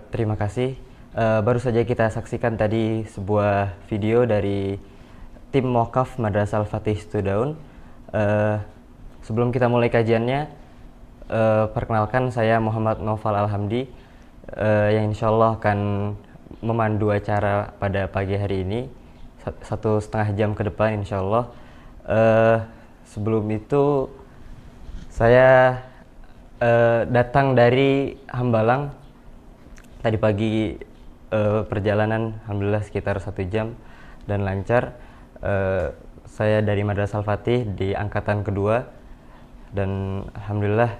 Terima kasih. Baru saja kita saksikan tadi sebuah video dari tim Wakaf Madrasah Al-Fatih Studaun. Sebelum kita mulai kajiannya, perkenalkan saya Muhammad Noval Alhamdi, yang insya Allah akan memandu acara pada pagi hari ini 1,5 jam ke depan insya Allah. Sebelum itu saya datang dari Hambalang. Tadi pagi perjalanan alhamdulillah sekitar 1 jam dan lancar. Saya dari Madrasah Al-Fatih di angkatan kedua dan alhamdulillah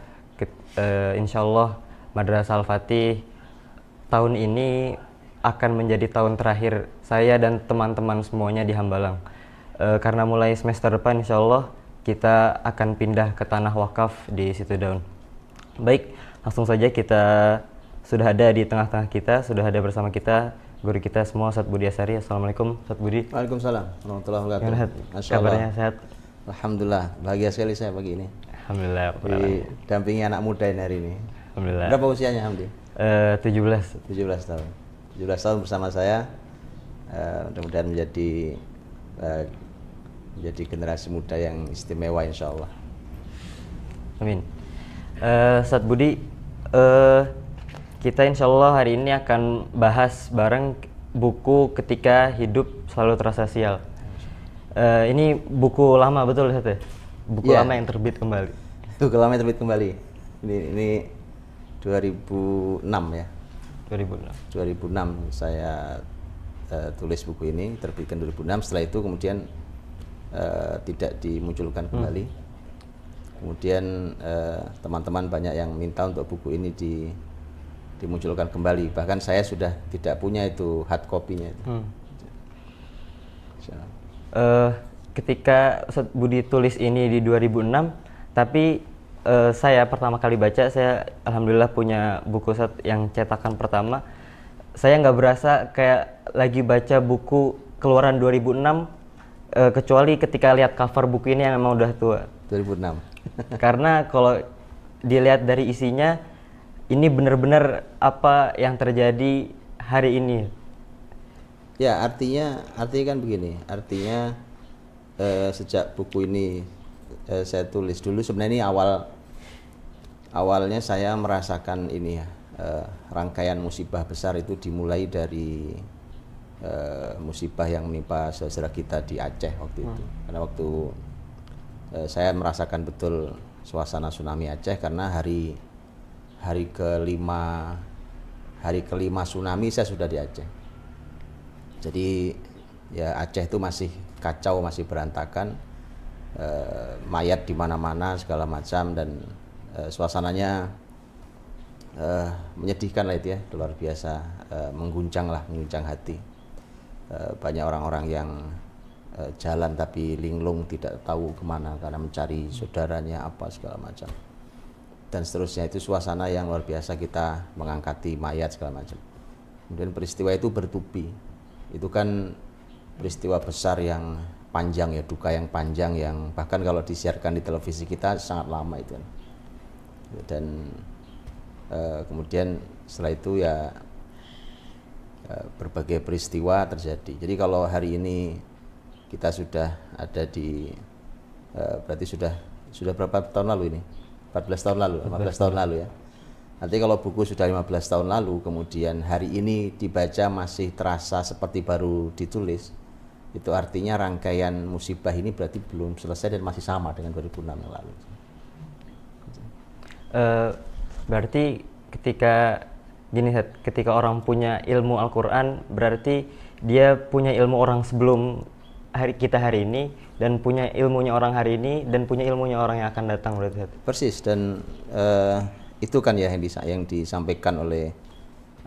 insya Allah Madrasah Al-Fatih tahun ini akan menjadi tahun terakhir saya dan teman-teman semuanya di Hambalang. Karena mulai semester depan insya Allah kita akan pindah ke tanah wakaf di Situdaun. Baik, langsung saja kita sudah ada di tengah-tengah kita, sudah ada bersama kita guru kita semua, Ustadz Budi Asari. Assalamualaikum Ustadz Budi. Waalaikumsalam warahmatullahi wabarakatuh. Kabarnya sehat? Alhamdulillah, bahagia sekali saya pagi ini. Alhamdulillah. Didampingi anak muda ini hari ini. Alhamdulillah. Berapa usianya Hamdi? 17 tahun. 17 tahun bersama saya. Mudah-mudahan menjadi generasi muda yang istimewa insya Allah. Amin. Ustadz Budi, kita insya Allah hari ini akan bahas bareng buku Ketika Hidup Selalu Terasa Sial. Ini buku lama betul Ustadz ya? Buku lama yang terbit kembali. Buku lama yang terbit kembali. Ini 2006 ya. 2006 saya tulis buku ini, terbitkan 2006. Setelah itu kemudian tidak dimunculkan kembali. Kemudian teman-teman banyak yang minta untuk buku ini dimunculkan kembali. Bahkan saya sudah tidak punya itu hard copy-nya itu. Ketika Ustadz Budi tulis ini di 2006, tapi saya pertama kali baca, saya alhamdulillah punya buku Ustadz yang cetakan pertama. Saya nggak berasa kayak lagi baca buku keluaran 2006, kecuali ketika lihat cover buku ini yang memang udah tua. 2006. Karena kalau dilihat dari isinya, ini benar-benar apa yang terjadi hari ini. Ya, artinya kan begini. Artinya sejak buku ini saya tulis dulu, sebenarnya ini awalnya saya merasakan ini ya, rangkaian musibah besar itu dimulai dari musibah yang menimpa saudara kita di Aceh waktu itu. Karena waktu saya merasakan betul suasana tsunami Aceh karena hari kelima tsunami saya sudah di Aceh. Jadi ya Aceh itu masih kacau, masih berantakan, mayat di mana-mana segala macam, dan suasananya menyedihkan lah itu ya, luar biasa, mengguncang hati. Banyak orang-orang yang jalan tapi linglung, tidak tahu kemana karena mencari saudaranya apa segala macam dan seterusnya. Itu suasana yang luar biasa, kita mengangkati mayat segala macam. Kemudian peristiwa itu bertubi. Itu kan peristiwa besar yang panjang ya, duka yang panjang yang bahkan kalau disiarkan di televisi kita sangat lama itu kan. Dan kemudian setelah itu ya berbagai peristiwa terjadi. Jadi kalau hari ini kita sudah ada di berarti sudah berapa tahun lalu ini? 14 tahun lalu, 15 tahun lalu ya. Nanti kalau buku sudah 15 tahun lalu, kemudian hari ini dibaca masih terasa seperti baru ditulis, itu artinya rangkaian musibah ini berarti belum selesai dan masih sama dengan 2006 yang lalu. Berarti ketika orang punya ilmu Al-Quran, berarti dia punya ilmu orang sebelum kita hari ini, dan punya ilmunya orang hari ini, dan punya ilmunya orang yang akan datang berarti. Persis, dan itu kan ya yang disampaikan oleh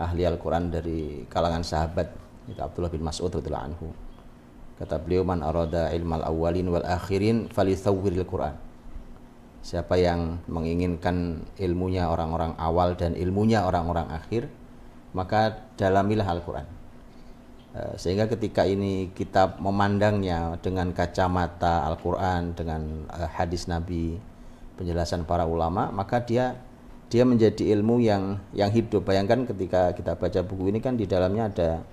ahli Al-Quran dari kalangan sahabat, itu Abdullah bin Mas'ud radhiyallahu anhu. Kata beliau, man arada ilmal awwalin wal akhirin falithawwiril Quran. Siapa yang menginginkan ilmunya orang-orang awal dan ilmunya orang-orang akhir, maka dalamilah Al-Quran. Sehingga ketika ini kita memandangnya dengan kacamata Al-Quran, dengan hadis Nabi, penjelasan para ulama, maka dia dia menjadi ilmu yang hidup. Bayangkan ketika kita baca buku ini kan di dalamnya ada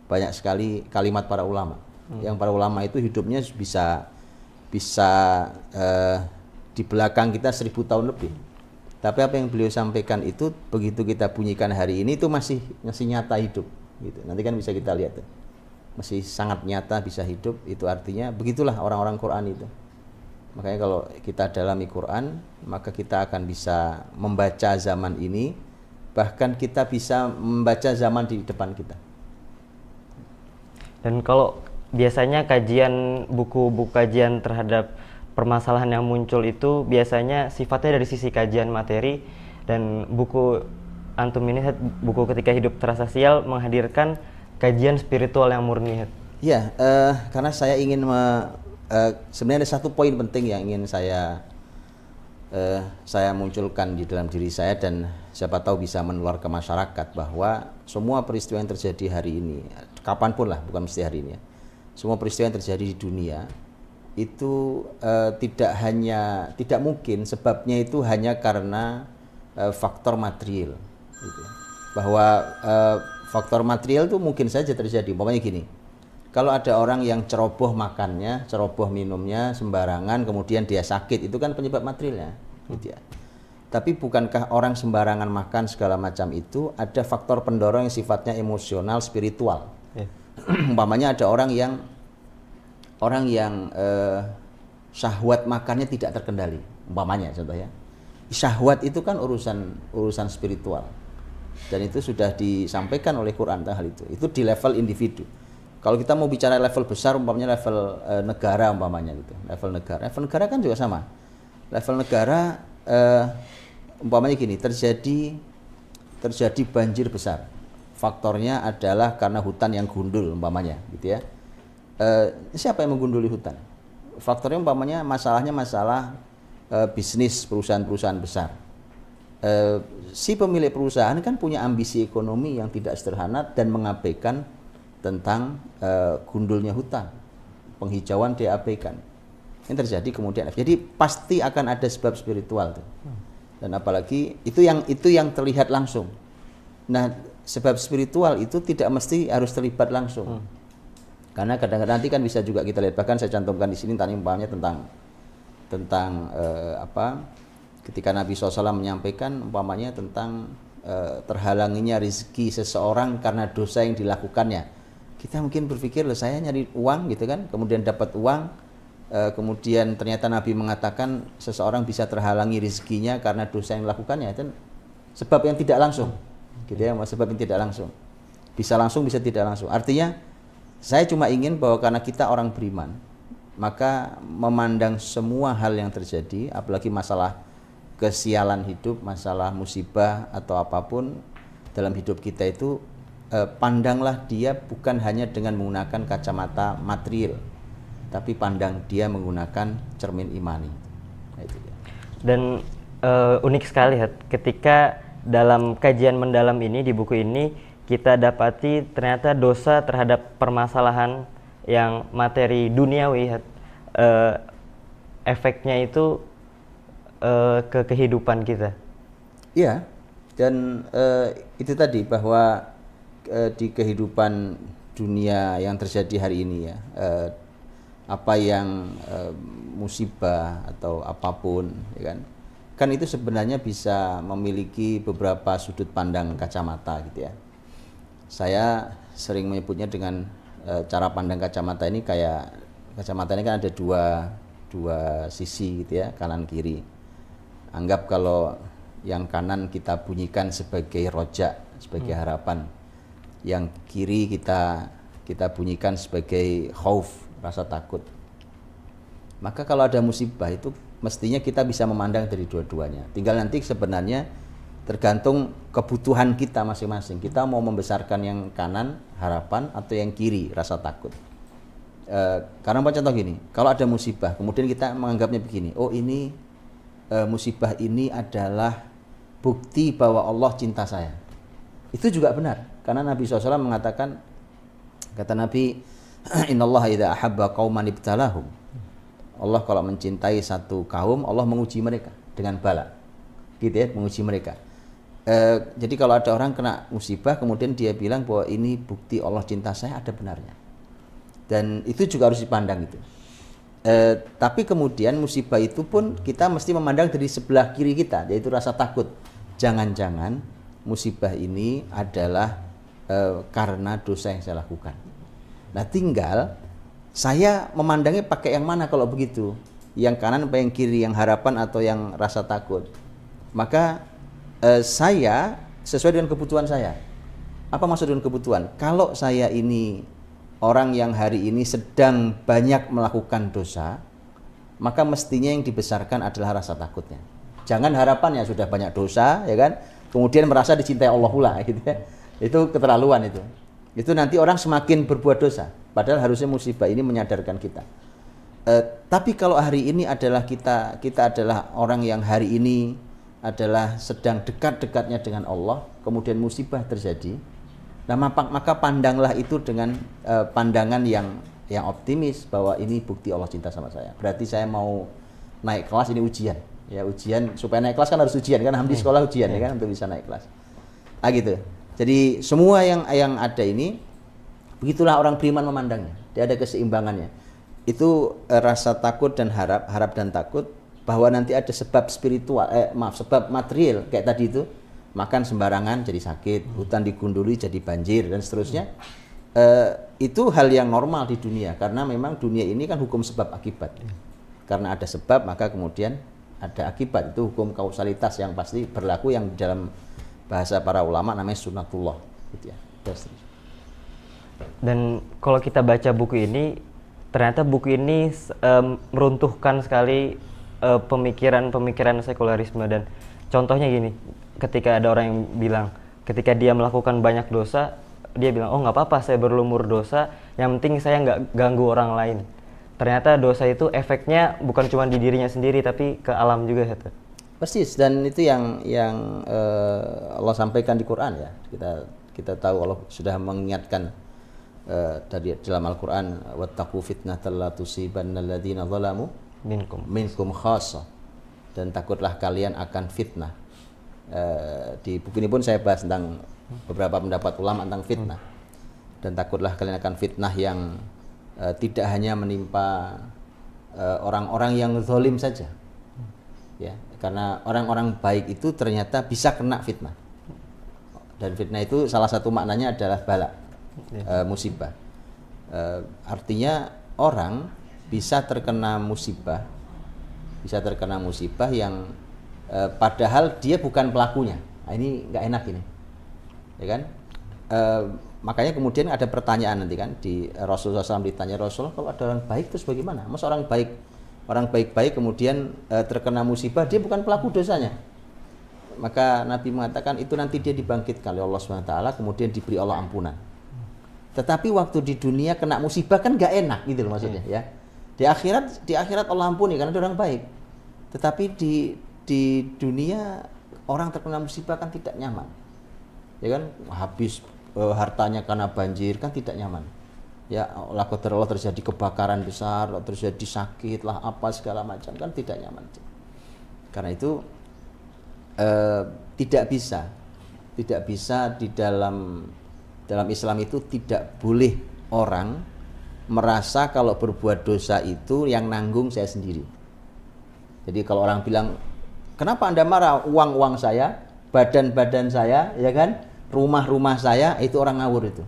banyak sekali kalimat para ulama. Yang para ulama itu hidupnya bisa di belakang kita 1000 tahun lebih. Tapi apa yang beliau sampaikan itu begitu kita bunyikan hari ini itu masih nyata hidup gitu. Nanti kan bisa kita lihat tuh. Masih sangat nyata bisa hidup, itu artinya begitulah orang-orang Quran itu. Makanya kalau kita dalami Quran, maka kita akan bisa membaca zaman ini, bahkan kita bisa membaca zaman di depan kita. Dan kalau biasanya kajian buku-buku kajian terhadap permasalahan yang muncul itu biasanya sifatnya dari sisi kajian materi, dan buku antum ini, buku Ketika Hidup Terasa Sial, menghadirkan kajian spiritual yang murni. Ya, karena saya ingin sebenarnya ada satu poin penting yang ingin saya munculkan di dalam diri saya, dan siapa tahu bisa menular ke masyarakat, bahwa semua peristiwa yang terjadi hari ini, kapanpun lah, bukan mesti hari ini ya, semua peristiwa yang terjadi di dunia itu tidak mungkin sebabnya itu hanya karena faktor material gitu. Bahwa faktor material itu mungkin saja terjadi. Umpamanya gini, kalau ada orang yang ceroboh makannya, ceroboh minumnya sembarangan, kemudian dia sakit, itu kan penyebab materialnya gitu ya. Tapi bukankah orang sembarangan makan segala macam itu ada faktor pendorong yang sifatnya emosional, spiritual. Umpamanya ada orang yang syahwat makannya tidak terkendali, umpamanya contoh ya. Syahwat itu kan urusan spiritual. Dan itu sudah disampaikan oleh Quran tentang hal itu. Itu di level individu. Kalau kita mau bicara level besar, umpamanya level negara umpamanya gitu. Level negara kan juga sama. Level negara umpamanya gini, terjadi banjir besar. Faktornya adalah karena hutan yang gundul umpamanya gitu ya. Siapa yang menggunduli hutan? Faktornya umpamanya masalah bisnis perusahaan-perusahaan besar. Si pemilik perusahaan kan punya ambisi ekonomi yang tidak sederhana dan mengabaikan tentang gundulnya hutan, penghijauan dia abaikan. Ini terjadi kemudian. Jadi pasti akan ada sebab spiritual tuh. Dan apalagi itu yang terlihat langsung. Nah, sebab spiritual itu tidak mesti harus terlibat langsung. Karena kadang-kadang nanti kan bisa juga kita lihat, bahkan saya cantumkan di sini tadi umpamanya tentang ketika Nabi SAW menyampaikan umpamanya tentang terhalanginya rezeki seseorang karena dosa yang dilakukannya. Kita mungkin berpikir, loh saya nyari uang gitu kan, kemudian dapat uang, kemudian ternyata Nabi mengatakan seseorang bisa terhalangi rezekinya karena dosa yang dilakukannya. Itu sebab yang tidak langsung, gitu ya, sebab yang tidak langsung. Bisa langsung, bisa tidak langsung. Artinya saya cuma ingin bahwa karena kita orang beriman, maka memandang semua hal yang terjadi, apalagi masalah kesialan hidup, masalah musibah atau apapun dalam hidup kita itu, pandanglah dia bukan hanya dengan menggunakan kacamata material, tapi pandang dia menggunakan cermin imani. Nah, itu dia. Dan unik sekali ketika dalam kajian mendalam ini di buku ini kita dapati ternyata dosa terhadap permasalahan yang materi duniawi, efeknya itu ke kehidupan kita. Iya, dan itu tadi bahwa di kehidupan dunia yang terjadi hari ini ya, apa yang musibah atau apapun, ya kan itu sebenarnya bisa memiliki beberapa sudut pandang kacamata gitu ya. Saya sering menyebutnya dengan cara pandang kacamata ini, kayak kacamata ini kan ada dua sisi gitu ya, kanan kiri. Anggap kalau yang kanan kita bunyikan sebagai roja, sebagai harapan, yang kiri kita bunyikan sebagai khauf, rasa takut. Maka kalau ada musibah itu mestinya kita bisa memandang dari dua-duanya. Tinggal nanti sebenarnya tergantung kebutuhan kita masing-masing. Kita mau membesarkan yang kanan, harapan, atau yang kiri, rasa takut. Karena contoh gini, kalau ada musibah, kemudian kita menganggapnya begini, oh ini musibah ini adalah bukti bahwa Allah cinta saya. Itu juga benar, karena Nabi SAW mengatakan, kata Nabi, innallaha idza ahabba qauman ibtalahum. Allah kalau mencintai satu kaum, Allah menguji mereka dengan bala. Gitu ya, menguji mereka. Jadi kalau ada orang kena musibah kemudian dia bilang bahwa ini bukti Allah cinta saya, ada benarnya. Dan itu juga harus dipandang itu. Tapi kemudian musibah itu pun kita mesti memandang dari sebelah kiri kita, yaitu rasa takut. Jangan-jangan musibah ini adalah karena dosa yang saya lakukan. Nah, tinggal saya memandangnya pakai yang mana kalau begitu? Yang kanan apa yang kiri, yang harapan atau yang rasa takut? Maka saya sesuai dengan kebutuhan saya. Apa maksud dengan kebutuhan? Kalau saya ini orang yang hari ini sedang banyak melakukan dosa, maka mestinya yang dibesarkan adalah rasa takutnya. Jangan harapan ya sudah banyak dosa, ya kan? Kemudian merasa dicintai Allah pula, gitu ya. Itu keterlaluan itu. Itu nanti orang semakin berbuat dosa. Padahal harusnya musibah ini menyadarkan kita. Tapi kalau hari ini adalah kita adalah orang yang hari ini adalah sedang dekat-dekatnya dengan Allah, kemudian musibah terjadi. Nah, maka pandanglah itu dengan pandangan yang optimis bahwa ini bukti Allah cinta sama saya. Berarti saya mau naik kelas, ini ujian. Ya, ujian supaya naik kelas kan harus ujian kan, di sekolah ujian ya kan untuk bisa naik kelas. Ah gitu. Jadi semua yang ada ini begitulah orang beriman memandangnya. Dia ada keseimbangannya. Itu rasa takut dan harap dan takut bahwa nanti ada sebab spiritual, sebab material kayak tadi itu, makan sembarangan jadi sakit, hutan digunduli jadi banjir dan seterusnya. Itu hal yang normal di dunia karena memang dunia ini kan hukum sebab akibat. Karena ada sebab maka kemudian ada akibat. Itu hukum kausalitas yang pasti berlaku, yang dalam bahasa para ulama namanya sunnatullah gitu ya. Dan kalau kita baca buku ini, ternyata buku ini meruntuhkan sekali pemikiran sekularisme. Dan contohnya gini, ketika ada orang yang bilang ketika dia melakukan banyak dosa, dia bilang oh nggak apa-apa saya berlumur dosa, yang penting saya nggak ganggu orang lain. Ternyata dosa itu efeknya bukan cuma di dirinya sendiri tapi ke alam juga. Persis, dan itu yang Allah sampaikan di Quran ya. Kita tahu Allah sudah mengingatkan dari dalam Al-Quran, wattaqu fitnatal la tusibanna alladziina zalamu minkum khassah, dan takutlah kalian akan fitnah. Di buku ini pun saya bahas tentang beberapa pendapat ulama tentang fitnah. Dan takutlah kalian akan fitnah yang tidak hanya menimpa orang-orang yang zalim saja. Ya, karena orang-orang baik itu ternyata bisa kena fitnah. Dan fitnah itu salah satu maknanya adalah bala, musibah. Artinya orang bisa terkena musibah yang padahal dia bukan pelakunya. Nah, ini nggak enak ini, ya kan? Makanya kemudian ada pertanyaan nanti kan di Rasulullah SAW, ditanya Rasul, kalau ada orang baik terus bagaimana? Masa orang baik-baik kemudian terkena musibah, dia bukan pelaku dosanya. Maka Nabi mengatakan itu nanti dia dibangkitkan oleh Allah SWT, kemudian diberi Allah ampunan. Tetapi waktu di dunia kena musibah kan nggak enak gitu loh maksudnya ya. Di akhirat Allah ampuni karena dia orang baik. Tetapi di dunia orang terkena musibah kan tidak nyaman. Ya kan, habis hartanya karena banjir kan tidak nyaman. Ya, Allah terjadi kebakaran besar, terjadi sakit lah apa segala macam kan tidak nyaman. Karena itu tidak bisa di dalam Islam itu tidak boleh orang merasa kalau berbuat dosa itu yang nanggung saya sendiri. Jadi kalau orang bilang, kenapa Anda marah? Uang saya, badan saya, ya kan, rumah saya, itu orang ngawur itu.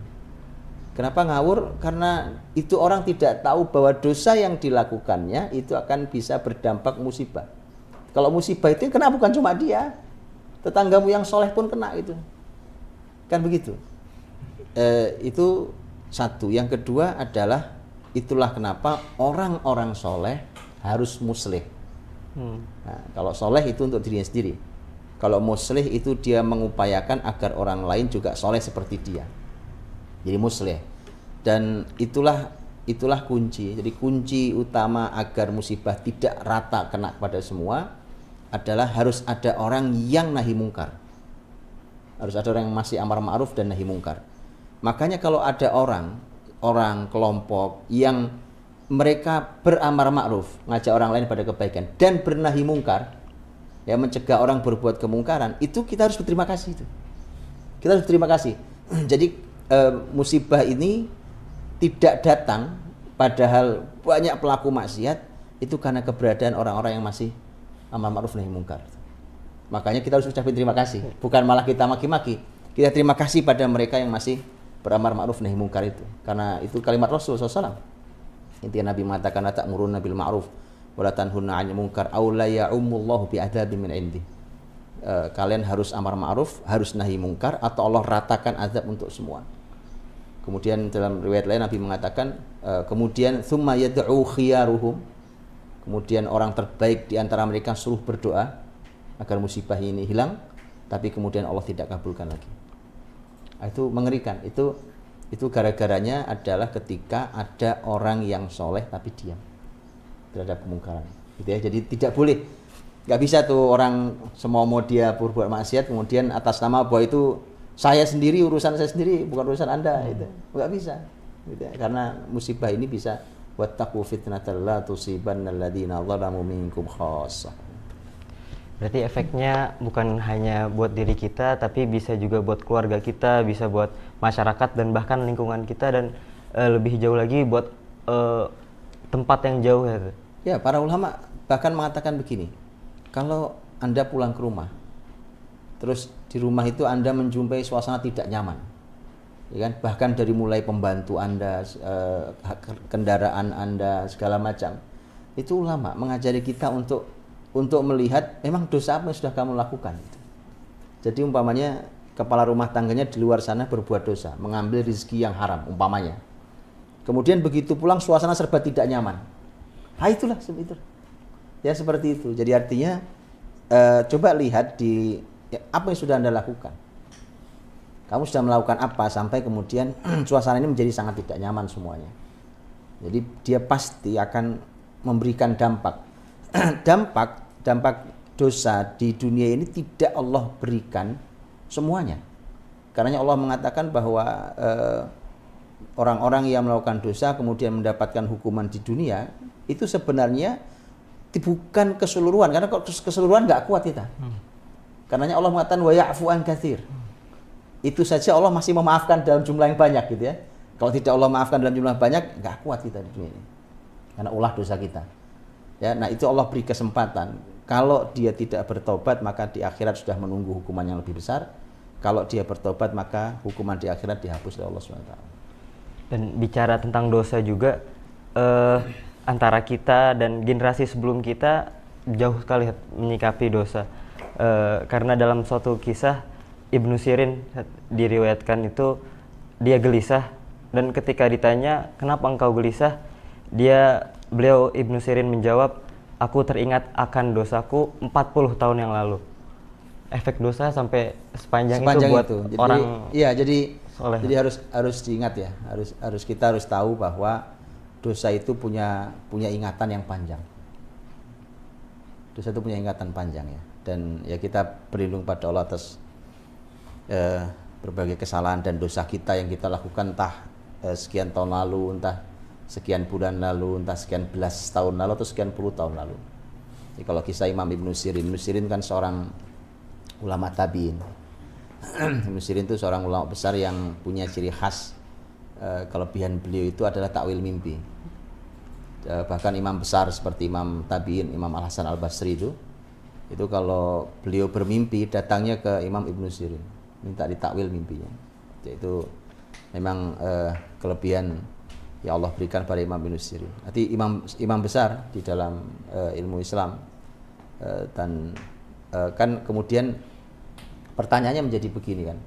Kenapa ngawur? Karena itu orang tidak tahu bahwa dosa yang dilakukannya itu akan bisa berdampak musibah. Kalau musibah itu kena bukan cuma dia, tetanggamu yang soleh pun kena itu. Kan begitu. Itu satu. Yang kedua adalah itulah kenapa orang-orang soleh harus muslih. Nah, kalau soleh itu untuk dirinya sendiri. Kalau muslih itu dia mengupayakan agar orang lain juga soleh seperti dia. Jadi muslih. Dan itulah kunci. Jadi kunci utama agar musibah tidak rata kena kepada semua adalah harus ada orang yang nahi mungkar. Harus ada orang yang masih amar ma'ruf dan nahi mungkar. Makanya kalau ada orang kelompok yang mereka beramar ma'ruf, ngajak orang lain pada kebaikan dan bernahi mungkar, ya mencegah orang berbuat kemungkaran, itu kita harus berterima kasih itu. Kita harus berterima kasih. Jadi musibah ini tidak datang padahal banyak pelaku maksiat, itu karena keberadaan orang-orang yang masih amar ma'ruf nahi munkar. Makanya kita harus ucapin terima kasih, bukan malah kita maki-maki. Kita terima kasih pada mereka yang masih beramar ma'ruf nahi munkar itu. Karena itu kalimat Rasul SAW. Intinya Nabi mengatakan la ta'muruna bil ma'ruf wa la tanhuna 'anil munkar aw la ya'umullahu bi adzabin min 'indi. Kalian harus amar ma'ruf, harus nahi munkar, atau Allah ratakan azab untuk semua. Kemudian dalam riwayat lain Nabi mengatakan kemudian tsumma yad'u khiyaruhum, kemudian orang terbaik di antara mereka suruh berdoa agar musibah ini hilang, tapi kemudian Allah tidak kabulkan lagi. Itu mengerikan. Itu gara-garanya adalah ketika ada orang yang soleh tapi diam terhadap kemungkaran, gitu ya. Jadi tidak boleh, nggak bisa tuh orang semua mau dia berbuat maksiat kemudian atas nama bahwa itu saya sendiri, urusan saya sendiri, bukan urusan Anda, itu nggak bisa, gitu ya. Karena musibah ini bisa wattaqu fitnatan la tusibanna alladziina zalamu minkum khassah. Berarti efeknya bukan hanya buat diri kita, tapi bisa juga buat keluarga kita, bisa buat masyarakat dan bahkan lingkungan kita, dan lebih jauh lagi buat tempat yang jauh ya. Ya, para ulama bahkan mengatakan begini, kalau Anda pulang ke rumah, terus di rumah itu Anda menjumpai suasana tidak nyaman, ya kan? Bahkan dari mulai pembantu Anda, kendaraan Anda, segala macam, itu ulama mengajari kita untuk melihat memang dosa apa yang sudah kamu lakukan. Jadi umpamanya kepala rumah tangganya di luar sana berbuat dosa, mengambil rezeki yang haram umpamanya. Kemudian begitu pulang suasana serba tidak nyaman. Itulah seperti itu. Ya seperti itu. Jadi artinya coba lihat apa yang sudah Anda lakukan. Kamu sudah melakukan apa sampai kemudian suasana ini menjadi sangat tidak nyaman semuanya. Jadi dia pasti akan memberikan dampak. dampak dosa di dunia ini tidak Allah berikan semuanya. Karena Allah mengatakan bahwa orang-orang yang melakukan dosa kemudian mendapatkan hukuman di dunia itu sebenarnya bukan keseluruhan, karena kalau keseluruhan nggak kuat kita. Karenanya Allah mengatakan wa ya'fu an katsir. Itu saja Allah masih memaafkan dalam jumlah yang banyak, gitu ya. Kalau tidak Allah maafkan dalam jumlah banyak, nggak kuat kita di dunia ini. Karena ulah dosa kita. Ya, nah itu Allah beri kesempatan. Kalau dia tidak bertobat, maka di akhirat sudah menunggu hukuman yang lebih besar. Kalau dia bertobat, maka hukuman di akhirat dihapus oleh Allah SWT. Dan bicara tentang dosa juga, antara kita dan generasi sebelum kita jauh sekali menyikapi dosa. Karena dalam suatu kisah Ibnu Sirin diriwayatkan itu dia gelisah, dan ketika ditanya kenapa engkau gelisah, beliau Ibnu Sirin menjawab, aku teringat akan dosaku 40 tahun yang lalu. Efek dosa sampai sepanjang itu buat itu. Jadi, orang. Iya, jadi harus diingat ya. Kita harus tahu bahwa dosa itu punya ingatan yang panjang. Dosa itu punya ingatan panjang ya. Dan ya kita berlindung pada Allah atas berbagai kesalahan dan dosa kita yang kita lakukan entah sekian tahun lalu, entah sekian bulan lalu, entah sekian belas tahun lalu atau sekian puluh tahun lalu. Jadi kalau kisah Imam Ibnu Sirin kan seorang ulama tabi'in. Ibnu Sirin itu seorang ulama besar yang punya ciri khas, kelebihan beliau itu adalah takwil mimpi. Bahkan imam besar seperti Imam tabi'in, Imam Al-Hasan Al-Basri itu kalau beliau bermimpi datangnya ke Imam Ibnu Sirin, minta ditakwil mimpinya. Itu memang kelebihan ya Allah berikan pada Imam Ibnu Sirin. Nanti imam besar di dalam ilmu Islam, dan kan kemudian pertanyaannya menjadi begini kan,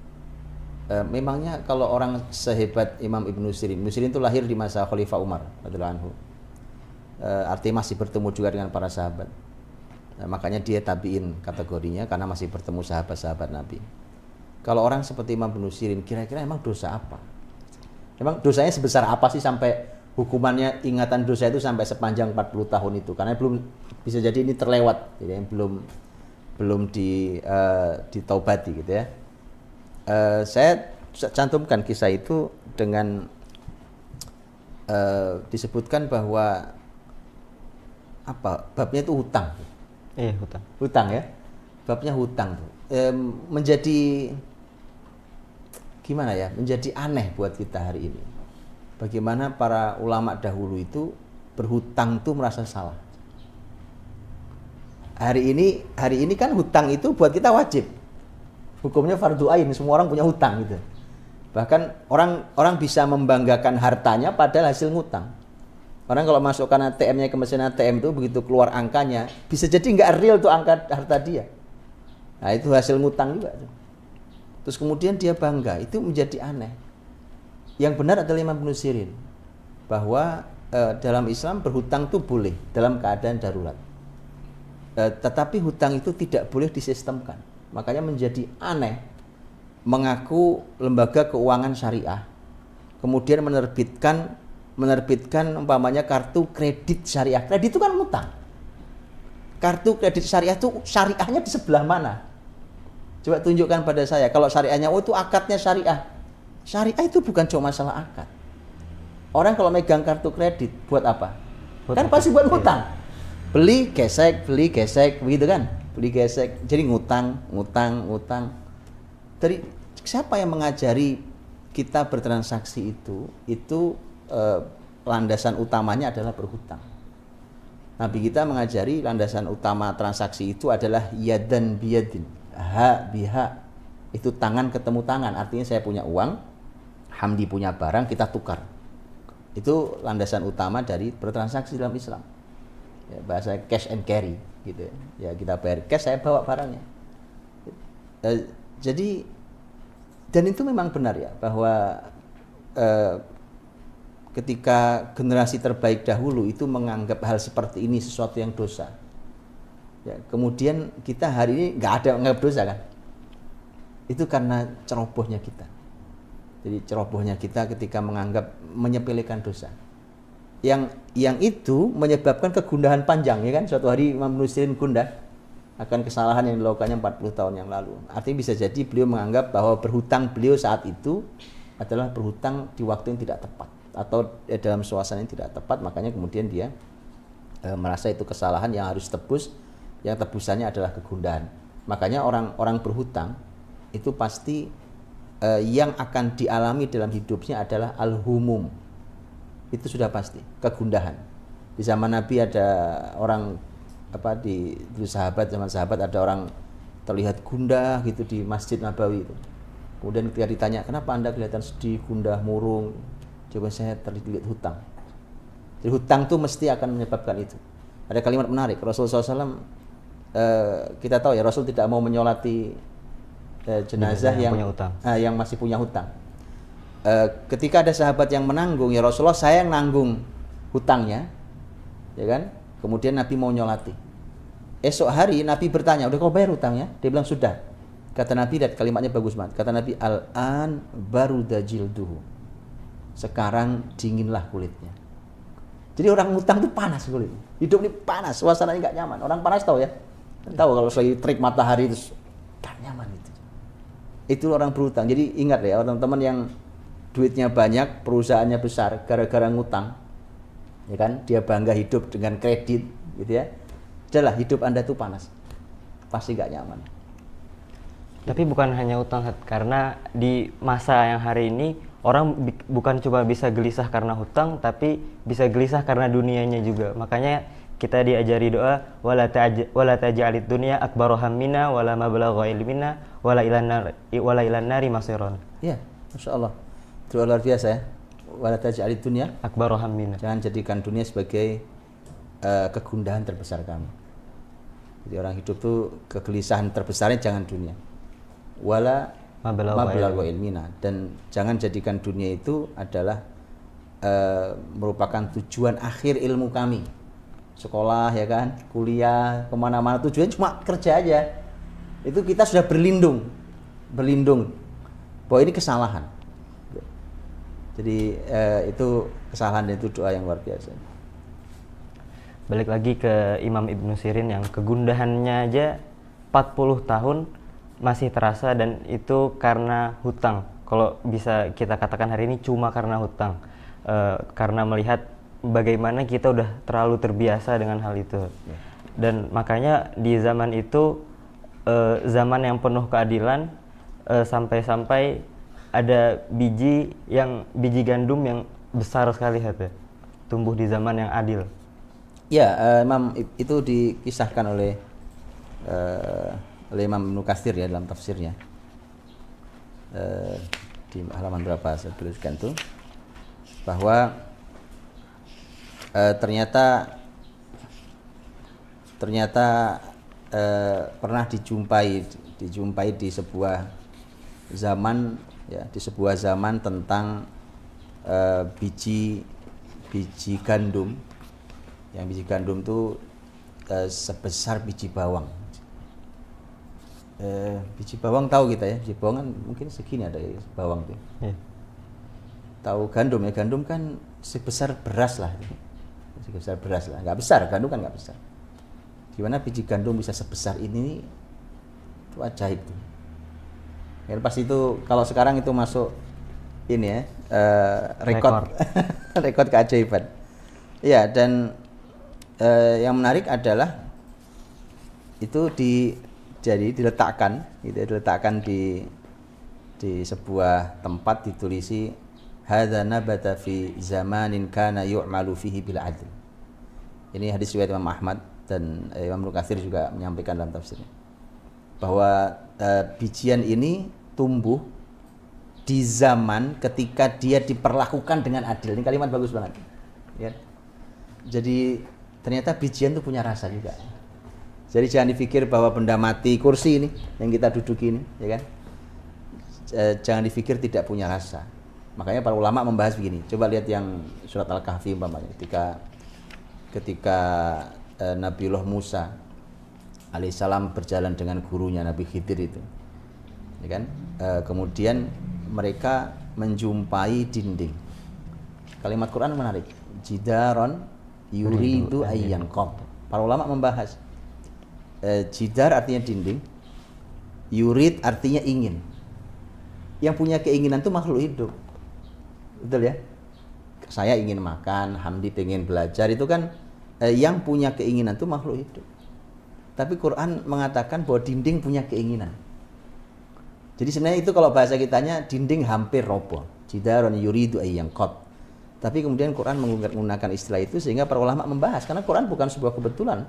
memangnya kalau orang sehebat Imam Ibnu Sirin itu lahir di masa Khalifah Umar radhiyallahu anhu, artinya masih bertemu juga dengan para sahabat. Makanya dia tabi'in kategorinya karena masih bertemu sahabat-sahabat Nabi. Kalau orang seperti Imam Ibnu Sirin, kira-kira emang dosa apa? Emang dosanya sebesar apa sih sampai hukumannya ingatan dosa itu sampai sepanjang 40 tahun itu? Karena belum, bisa jadi ini terlewat, jadi belum ditaubati gitu ya. Saya cantumkan kisah itu dengan disebutkan bahwa babnya itu hutang. Iya, Hutang ya. babnya hutang tuh menjadi gimana ya, menjadi aneh buat kita hari ini. Bagaimana para ulama dahulu itu berhutang tuh merasa salah. Hari ini kan hutang itu buat kita wajib. Hukumnya fardu ain, semua orang punya hutang gitu. Bahkan orang bisa membanggakan hartanya padahal hasil ngutang. Orang kalau masukkan ATM-nya ke mesin ATM itu begitu keluar angkanya, bisa jadi nggak real tuh angka harta dia. Nah, itu hasil ngutang juga tuh. Terus kemudian dia bangga, itu menjadi aneh. Yang benar adalah Imam Ibnu Sirin, bahwa dalam Islam berhutang itu boleh dalam keadaan darurat. Tetapi hutang itu tidak boleh disistemkan. Makanya menjadi aneh mengaku lembaga keuangan syariah, kemudian menerbitkan umpamanya kartu kredit syariah. Kredit itu kan hutang. Kartu kredit syariah itu syariahnya di sebelah mana? Coba tunjukkan pada saya. Kalau syariahnya, oh itu akadnya syariah. Syariah itu bukan cuma masalah akad. Orang kalau megang kartu kredit buat apa? Kan pasti buat ngutang. Beli gesek, begitu kan? Beli gesek. Jadi ngutang. Dari siapa yang mengajari kita bertransaksi itu? Itu landasan utamanya adalah berhutang. Nabi kita mengajari landasan utama transaksi itu adalah yadan biyadin. Ha biha, itu tangan ketemu tangan, artinya saya punya uang, Hamdi punya barang, kita tukar. Itu landasan utama dari bertransaksi dalam Islam. Ya, bahasa cash and carry gitu ya. Kita bayar cash, saya bawa barangnya. Jadi dan itu memang benar ya, bahwa ketika generasi terbaik dahulu itu menganggap hal seperti ini sesuatu yang dosa. Ya, kemudian kita hari ini nggak ada nggak dosa kan? Itu karena cerobohnya kita. Jadi cerobohnya kita ketika menganggap menyepelekan dosa. Yang itu menyebabkan kegundahan panjang ya kan? Suatu hari Imam Ibnu Sirin gundah akan kesalahan yang dilakukannya 40 tahun yang lalu. Artinya bisa jadi beliau menganggap bahwa berhutang beliau saat itu adalah berhutang di waktu yang tidak tepat atau dalam suasana yang tidak tepat, makanya kemudian dia merasa itu kesalahan yang harus tebus. Yang tebusannya adalah kegundahan. Makanya orang berhutang itu pasti yang akan dialami dalam hidupnya adalah al-humum. Itu sudah pasti, kegundahan. Di zaman Nabi ada orang zaman sahabat ada orang terlihat gundah gitu di Masjid Nabawi itu. Kemudian ketika ditanya, "Kenapa Anda kelihatan sedih, gundah, murung?" Jawaban saya terlihat hutang. Jadi hutang itu mesti akan menyebabkan itu. Ada kalimat menarik, Rasulullah SAW kita tahu ya, Rasul tidak mau menyolati jenazah yang masih punya hutang. Ketika ada sahabat yang menanggung, ya Rasulullah saya yang nanggung hutangnya, ya kan? Kemudian Nabi mau nyolati. Esok hari Nabi bertanya, udah kau bayar hutangnya? Dia bilang sudah. Kata Nabi, dan kalimatnya bagus banget. Kata Nabi, al-an baruda jilduhu. Sekarang dinginlah kulitnya. Jadi orang hutang itu panas kulit. Hidup ini panas, suasananya nggak nyaman. Orang panas tahu ya. Tahu kalau lagi terik matahari itu tak nyaman itu. Itu orang berhutang. Jadi ingat ya teman-teman yang duitnya banyak, perusahaannya besar, gara-gara ngutang, ya kan? Dia bangga hidup dengan kredit, gitu ya. Udahlah, hidup Anda tuh panas, pasti nggak nyaman. Tapi bukan hanya utang, karena di masa yang hari ini orang bukan cuma bisa gelisah karena hutang, tapi bisa gelisah karena dunianya juga. Makanya kita diajari doa, wala taj'alid dunya akbaru hammina wala mablagha ilmina wala ilan nari masiron. Iya, Masya Allah. Itu luar biasa ya. Wala taj'alid dunya akbaru hammina. Jangan jadikan dunia sebagai kegundahan terbesar kamu. Jadi orang hidup tuh kegelisahan terbesarnya jangan dunia. Wala mablagha ilmina, dan jangan jadikan dunia itu adalah merupakan tujuan akhir ilmu kami. Sekolah ya kan, kuliah, kemana-mana tujuannya cuma kerja aja. Itu kita sudah berlindung bahwa ini kesalahan. Jadi itu kesalahan, dan itu doa yang luar biasa. Balik lagi ke Imam Ibnu Sirin yang kegundahannya aja 40 tahun masih terasa, dan itu karena hutang. Kalau bisa kita katakan hari ini cuma karena hutang, karena melihat bagaimana kita udah terlalu terbiasa dengan hal itu. Dan makanya di zaman itu zaman yang penuh keadilan, sampai-sampai ada biji gandum yang besar sekali tumbuh di zaman yang adil. Ya, Imam itu dikisahkan oleh Imam Ibnu Katsir ya dalam tafsirnya. Di halaman berapa saya tuliskan itu bahwa ternyata pernah dijumpai di sebuah zaman ya, di sebuah zaman tentang biji gandum. Yang biji gandum itu sebesar biji bawang. Biji bawang tahu kita ya, biji bawang kan mungkin segini ada ya, bawang tuh. Yeah. Tahu gandum ya, gandum kan sebesar beras lah. Sebesar beras lah, nggak besar, gandum kan nggak besar. Gimana biji gandum bisa sebesar ini, itu ajaib tuh. Ya, pas itu kalau sekarang itu masuk ini ya, rekor rekor keajaiban. Ya, dan yang menarik adalah itu diletakkan di sebuah tempat, ditulisi hadza nabata fi zamanin kana yu'malu fihi bil adl. Ini hadis riwayat Imam Ahmad dan Imam Ibnu Katsir juga menyampaikan dalam tafsirnya bahwa bijian ini tumbuh di zaman ketika dia diperlakukan dengan adil. Ini kalimat bagus banget ya. Jadi ternyata bijian itu punya rasa juga. Jadi jangan dipikir bahwa benda mati, kursi ini yang kita duduki ini, ya kan? Jangan dipikir tidak punya rasa. Makanya para ulama membahas begini. Coba lihat yang surat Al-Kahfi umpamanya, ketika Nabiullah Musa alaihissalam berjalan dengan gurunya Nabi Khidir itu, ya kan? Kemudian mereka menjumpai dinding. Kalimat Quran menarik. Jidaron yuridu ayyanqab. Para ulama membahas jidar artinya dinding, yurid artinya ingin. Yang punya keinginan itu makhluk hidup, betul ya? Saya ingin makan, Hamdi pengen belajar, itu kan yang punya keinginan itu makhluk hidup. Tapi Quran mengatakan bahwa dinding punya keinginan. Jadi sebenarnya itu kalau bahasa kitanya dinding hampir roboh. Jidarun yuridu ayyanqab. Tapi kemudian Quran menggunakan istilah itu sehingga para ulama membahas, karena Quran bukan sebuah kebetulan.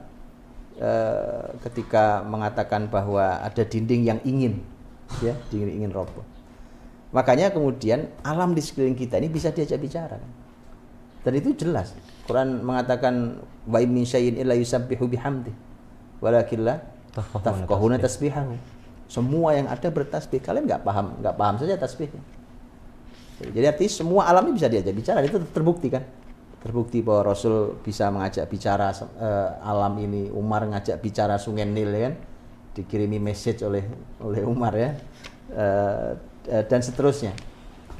Ketika mengatakan bahwa ada dinding yang ingin roboh. Makanya kemudian alam di sekeliling kita ini bisa diajak bicara. Dan itu jelas. Quran mengatakan wa in min syai'in illa yusabbihu bihamdi walakin la tafqahuna tasbihahu. Semua yang ada bertasbih. Kalian enggak paham saja tasbihnya. Jadi artinya semua alam ini bisa diajak bicara. Itu terbukti kan? Terbukti bahwa Rasul bisa mengajak bicara alam ini. Umar ngajak bicara Sungai Nil ya kan, dikirimi message oleh Umar ya, dan seterusnya.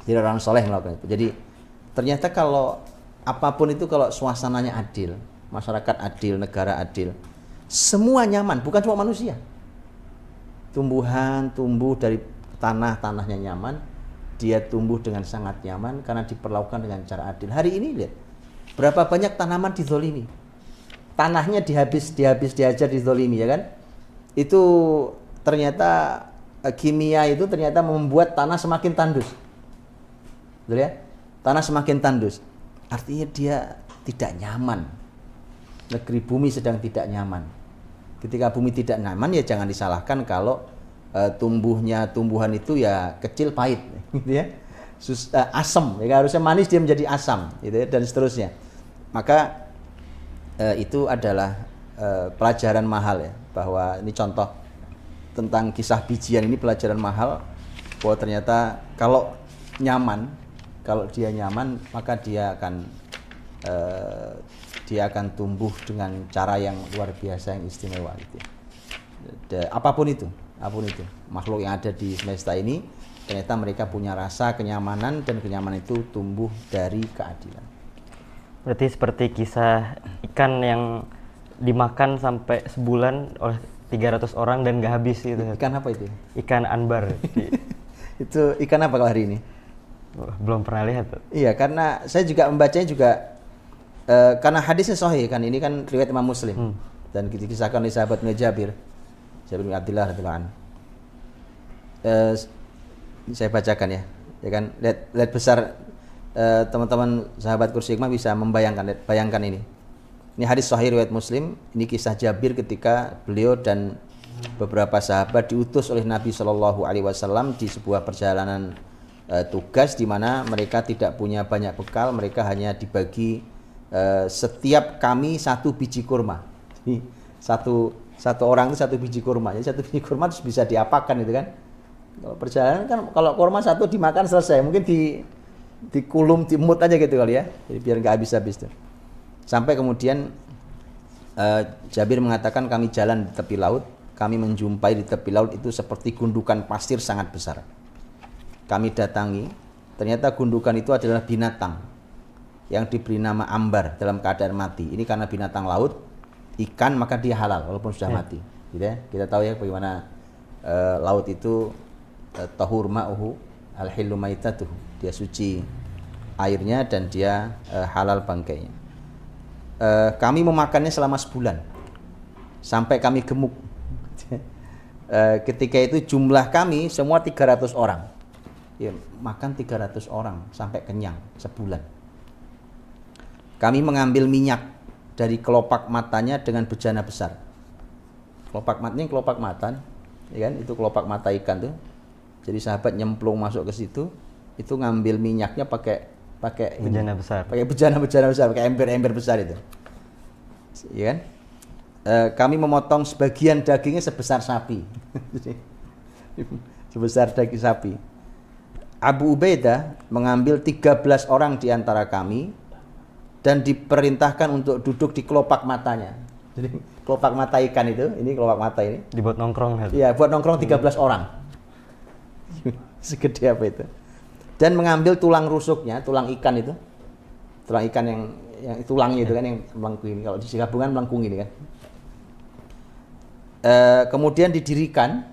Jadi orang soleh melakukan itu. Jadi ternyata kalau apapun itu, kalau suasananya adil, masyarakat adil, negara adil, semua nyaman, bukan cuma manusia. Tumbuhan tumbuh dari tanahnya nyaman, dia tumbuh dengan sangat nyaman karena diperlakukan dengan cara adil. Hari ini lihat, berapa banyak tanaman dizolimi, tanahnya dihajar dizolimi ya kan? Itu ternyata kimia itu ternyata membuat tanah semakin tandus, betul ya? Tanah semakin tandus, artinya dia tidak nyaman. Negeri bumi sedang tidak nyaman. Ketika bumi tidak nyaman ya jangan disalahkan kalau tumbuhan itu ya kecil pahit, gitu ya. Asam, ya harusnya manis dia menjadi asam, gitu ya, dan seterusnya. Maka itu adalah pelajaran mahal ya, bahwa ini contoh tentang kisah bijian ini, pelajaran mahal bahwa ternyata kalau dia nyaman maka dia akan tumbuh dengan cara yang luar biasa, yang istimewa gitu. Apapun itu makhluk yang ada di semesta ini, ternyata mereka punya rasa kenyamanan, dan kenyamanan itu tumbuh dari keadilan. Berarti seperti kisah ikan yang dimakan sampai sebulan oleh 300 orang dan gak habis gitu. Ikan apa itu? Ikan anbar. Itu ikan apa kalau hari ini? Belum pernah lihat. Iya, karena saya juga membacanya juga karena hadisnya sahih kan, ini kan riwayat Imam Muslim dan dikisahkan oleh sahabat Jabir Jabir bin Abdullah radhiyallahu anhu. Saya bacakan ya. Ya kan, lihat besar teman-teman sahabat kursi hikmah bisa bayangkan ini. Ini hadis sahih riwayat Muslim. Ini kisah Jabir ketika beliau dan beberapa sahabat diutus oleh Nabi Shallallahu Alaihi Wasallam di sebuah perjalanan tugas di mana mereka tidak punya banyak bekal, mereka hanya dibagi setiap kami satu biji kurma. Jadi, satu orang itu satu biji kurma. Jadi satu biji kurma terus bisa diapakan itu kan? Kalau perjalanan kan kalau kurma satu dimakan selesai, mungkin dikulum, dimut aja gitu kali ya. Jadi biar nggak habis-habis tuh. Sampai kemudian Jabir mengatakan kami jalan di tepi laut, kami menjumpai di tepi laut itu seperti gundukan pasir sangat besar. Kami datangi, ternyata gundukan itu adalah binatang yang diberi nama ambar dalam keadaan mati. Ini karena binatang laut, ikan maka dia halal walaupun sudah mati. Gitu ya. Kita tahu ya bagaimana laut itu tahur ma'uhu al-hillu maitatuhu. Dia suci airnya dan dia halal bangkainya. Kami memakannya selama sebulan sampai kami gemuk. Ketika itu jumlah kami semua 300 orang. Ya, makan 300 orang sampai kenyang sebulan. Kami mengambil minyak dari kelopak matanya dengan bejana besar. Kelopak matanya kelopak mata, ya kan? Itu kelopak mata ikan tuh. Jadi sahabat nyemplung masuk ke situ, itu ngambil minyaknya pakai bejana besar. Pakai bejana besar, pakai ember besar itu. Ya kan? Kami memotong sebagian dagingnya sebesar sapi. Sebesar daging sapi. Abu Ubaidah mengambil 13 orang di antara kami dan diperintahkan untuk duduk di kelopak matanya. Jadi kelopak mata ikan itu, ini kelopak mata ini. Dibuat nongkrong. Iya, buat nongkrong 13 orang. Segede apa itu? Dan mengambil tulang rusuknya, tulang ikan itu. Tulang ikan yang tulangnya itu kan yang melengkung ini. Kalau di gabungan melengkung ini kan. Kemudian didirikan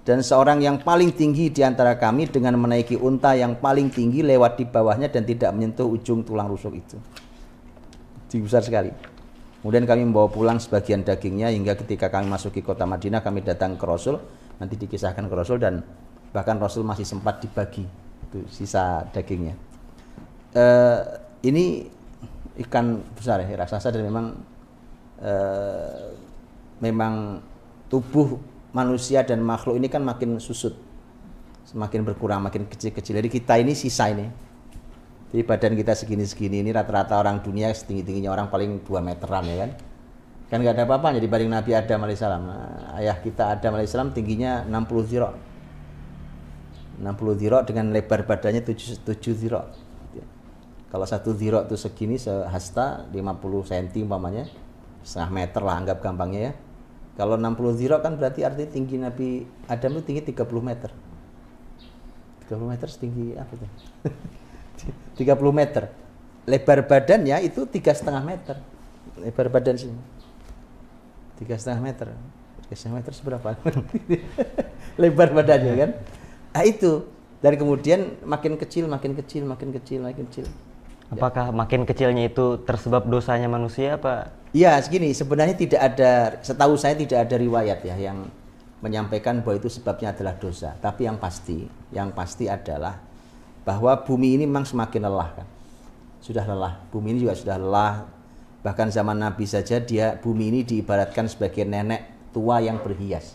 dan seorang yang paling tinggi di antara kami dengan menaiki unta yang paling tinggi lewat di bawahnya dan tidak menyentuh ujung tulang rusuk itu. Tinggi besar sekali. Kemudian kami membawa pulang sebagian dagingnya hingga ketika kami masuki kota Madinah kami datang ke Rasul, nanti dikisahkan ke Rasul dan bahkan Rasul masih sempat dibagi itu sisa dagingnya. Ini ikan besar ya, raksasa dan memang tubuh manusia dan makhluk ini kan makin susut, semakin berkurang, makin kecil-kecil. Jadi kita ini sisa ini. Jadi badan kita segini-segini ini rata-rata orang dunia setinggi-tingginya orang paling 2 meteran ya kan. Kan nggak ada apa-apanya dibanding Nabi Adam alaihissalam. Nah, ayah kita Adam alaihissalam tingginya 60 zira. 60 zira dengan lebar badannya 7 zira. Kalau 1 zira itu segini sehasta 50 cm umpamanya, setengah meter lah anggap gampangnya ya. Kalau 60 zira kan berarti artinya tinggi Nabi Adam itu tinggi 30 meter. 30 meter setinggi apa itu? 30 meter. Lebar badannya itu 3,5 meter. Lebar badan sini 3,5 meter. 3,5 meter seberapa? Lebar badannya kan. Nah itu. Dan kemudian makin kecil. Apakah makin kecilnya itu tersebab dosanya manusia apa? Iya, segini. Sebenarnya tidak ada, setahu saya tidak ada riwayat ya yang menyampaikan bahwa itu sebabnya adalah dosa. Tapi yang pasti adalah bahwa bumi ini memang semakin lelah kan. Sudah lelah. Bumi ini juga sudah lelah. Bahkan zaman Nabi saja bumi ini diibaratkan sebagai nenek tua yang berhias.